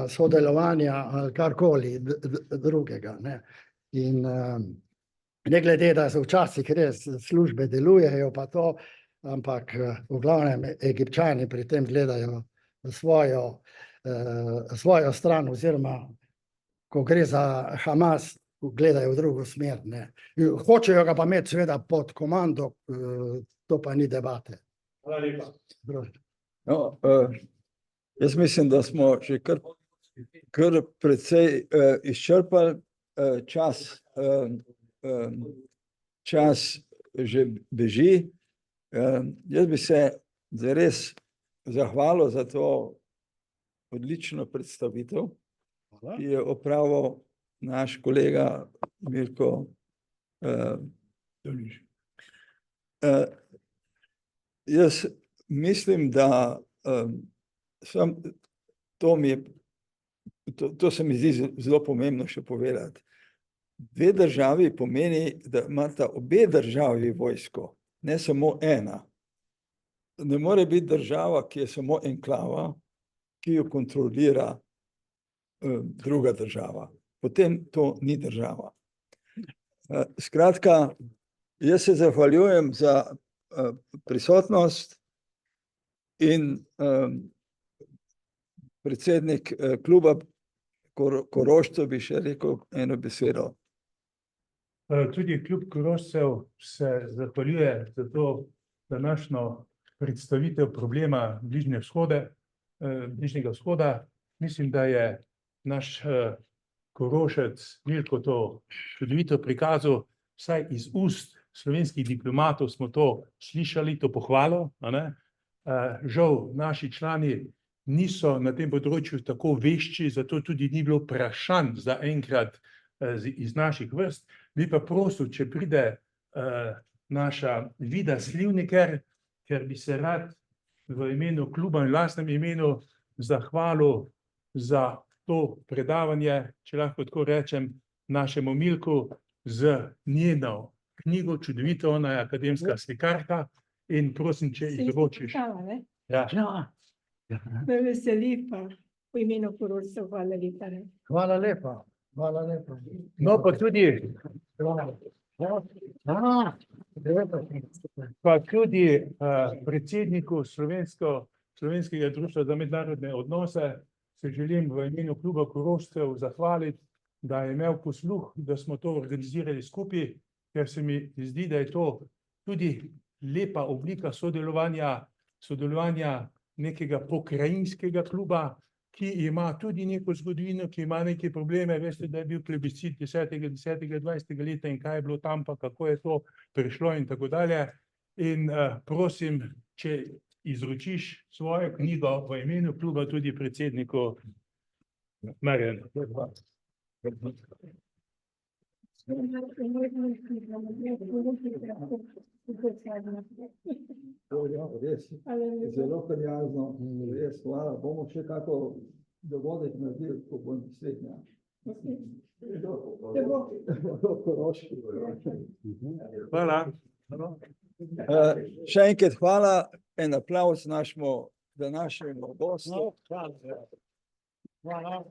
sodelovanja ali karkoli drugega. Ne. In ne glede, da so včasih res službe delujejo pa to, ampak v glavnem Egipčani pri tem gledajo svojo stran oziroma ko gre za Hamas, gledajo v drugo smer. Ne. Hočejo ga pa imeti seveda pod komando, to pa ni debate. Hvala lepa. No, jaz mislim, da smo že kar precej izčrpali čas že beži. Jaz bi se zares zahvalil za to odlično predstavitev, ki je opravil naš kolega Mirko Dolinšek. Jaz mislim, da to se mi zdi zelo pomembno še povedati. Dve državi pomeni, da imata obe državi vojsko, ne samo ena. Ne more biti država, ki je samo enklava, ki jo kontrolira druga država. Potem to ni država. Skratka, jaz se zahvaljujem za prisotnost in predsednik kluba Korošcev bi še rekel eno besedo. Tudi klub Korošcev se zahvaljuje za to današnjo predstavitev problema Bližnjega vzhoda. Mislim, da je naš Korošec Milko to čudovito prikazal, vsaj iz ust slovenskih diplomatov smo to slišali, to pohvalo, a ne? Žal naši člani niso na tem področju tako vešči, zato tudi ni bilo vprašanj zaenkrat iz naših vrst. Bi pa prosil, če pride naša Vida Slivniker, ker bi se rad v imenu kluba in lastnem imenu zahvalil za to predavanje, če lahko tako rečem, našemu Milku z njeno knjigo, čudovito, ona je akademska slikarka in prosim, če izročiš. Ja. Me veseli pa v imenu Korošcev, hvala lepa. Hvala lepa. Hvala lepa. No, pa tudi predsedniku Slovenskega društva za mednarodne odnose se želim v imenu kluba Korošcev zahvaliti, da je imel posluh, da smo to organizirali skupaj, ker se mi zdi, da je to tudi lepa oblika sodelovanja nekega pokrajinskega kluba, ki ima tudi neko zgodovino, ki ima neke probleme. Veste, da je bil plebiscit 10. 20. leta in kaj je bilo tam, pa kako je to prišlo in tako dalje. In prosim, če izročiš svojo knjigo v imenu kluba tudi predsedniku Marjanu. Res, zelo prijazno, res, hvala. Bomo še kako dogodek naredili, ko bo naslednja. Hvala. Še enkrat hvala, en aplavz našemu današnjemu gostu. Hvala.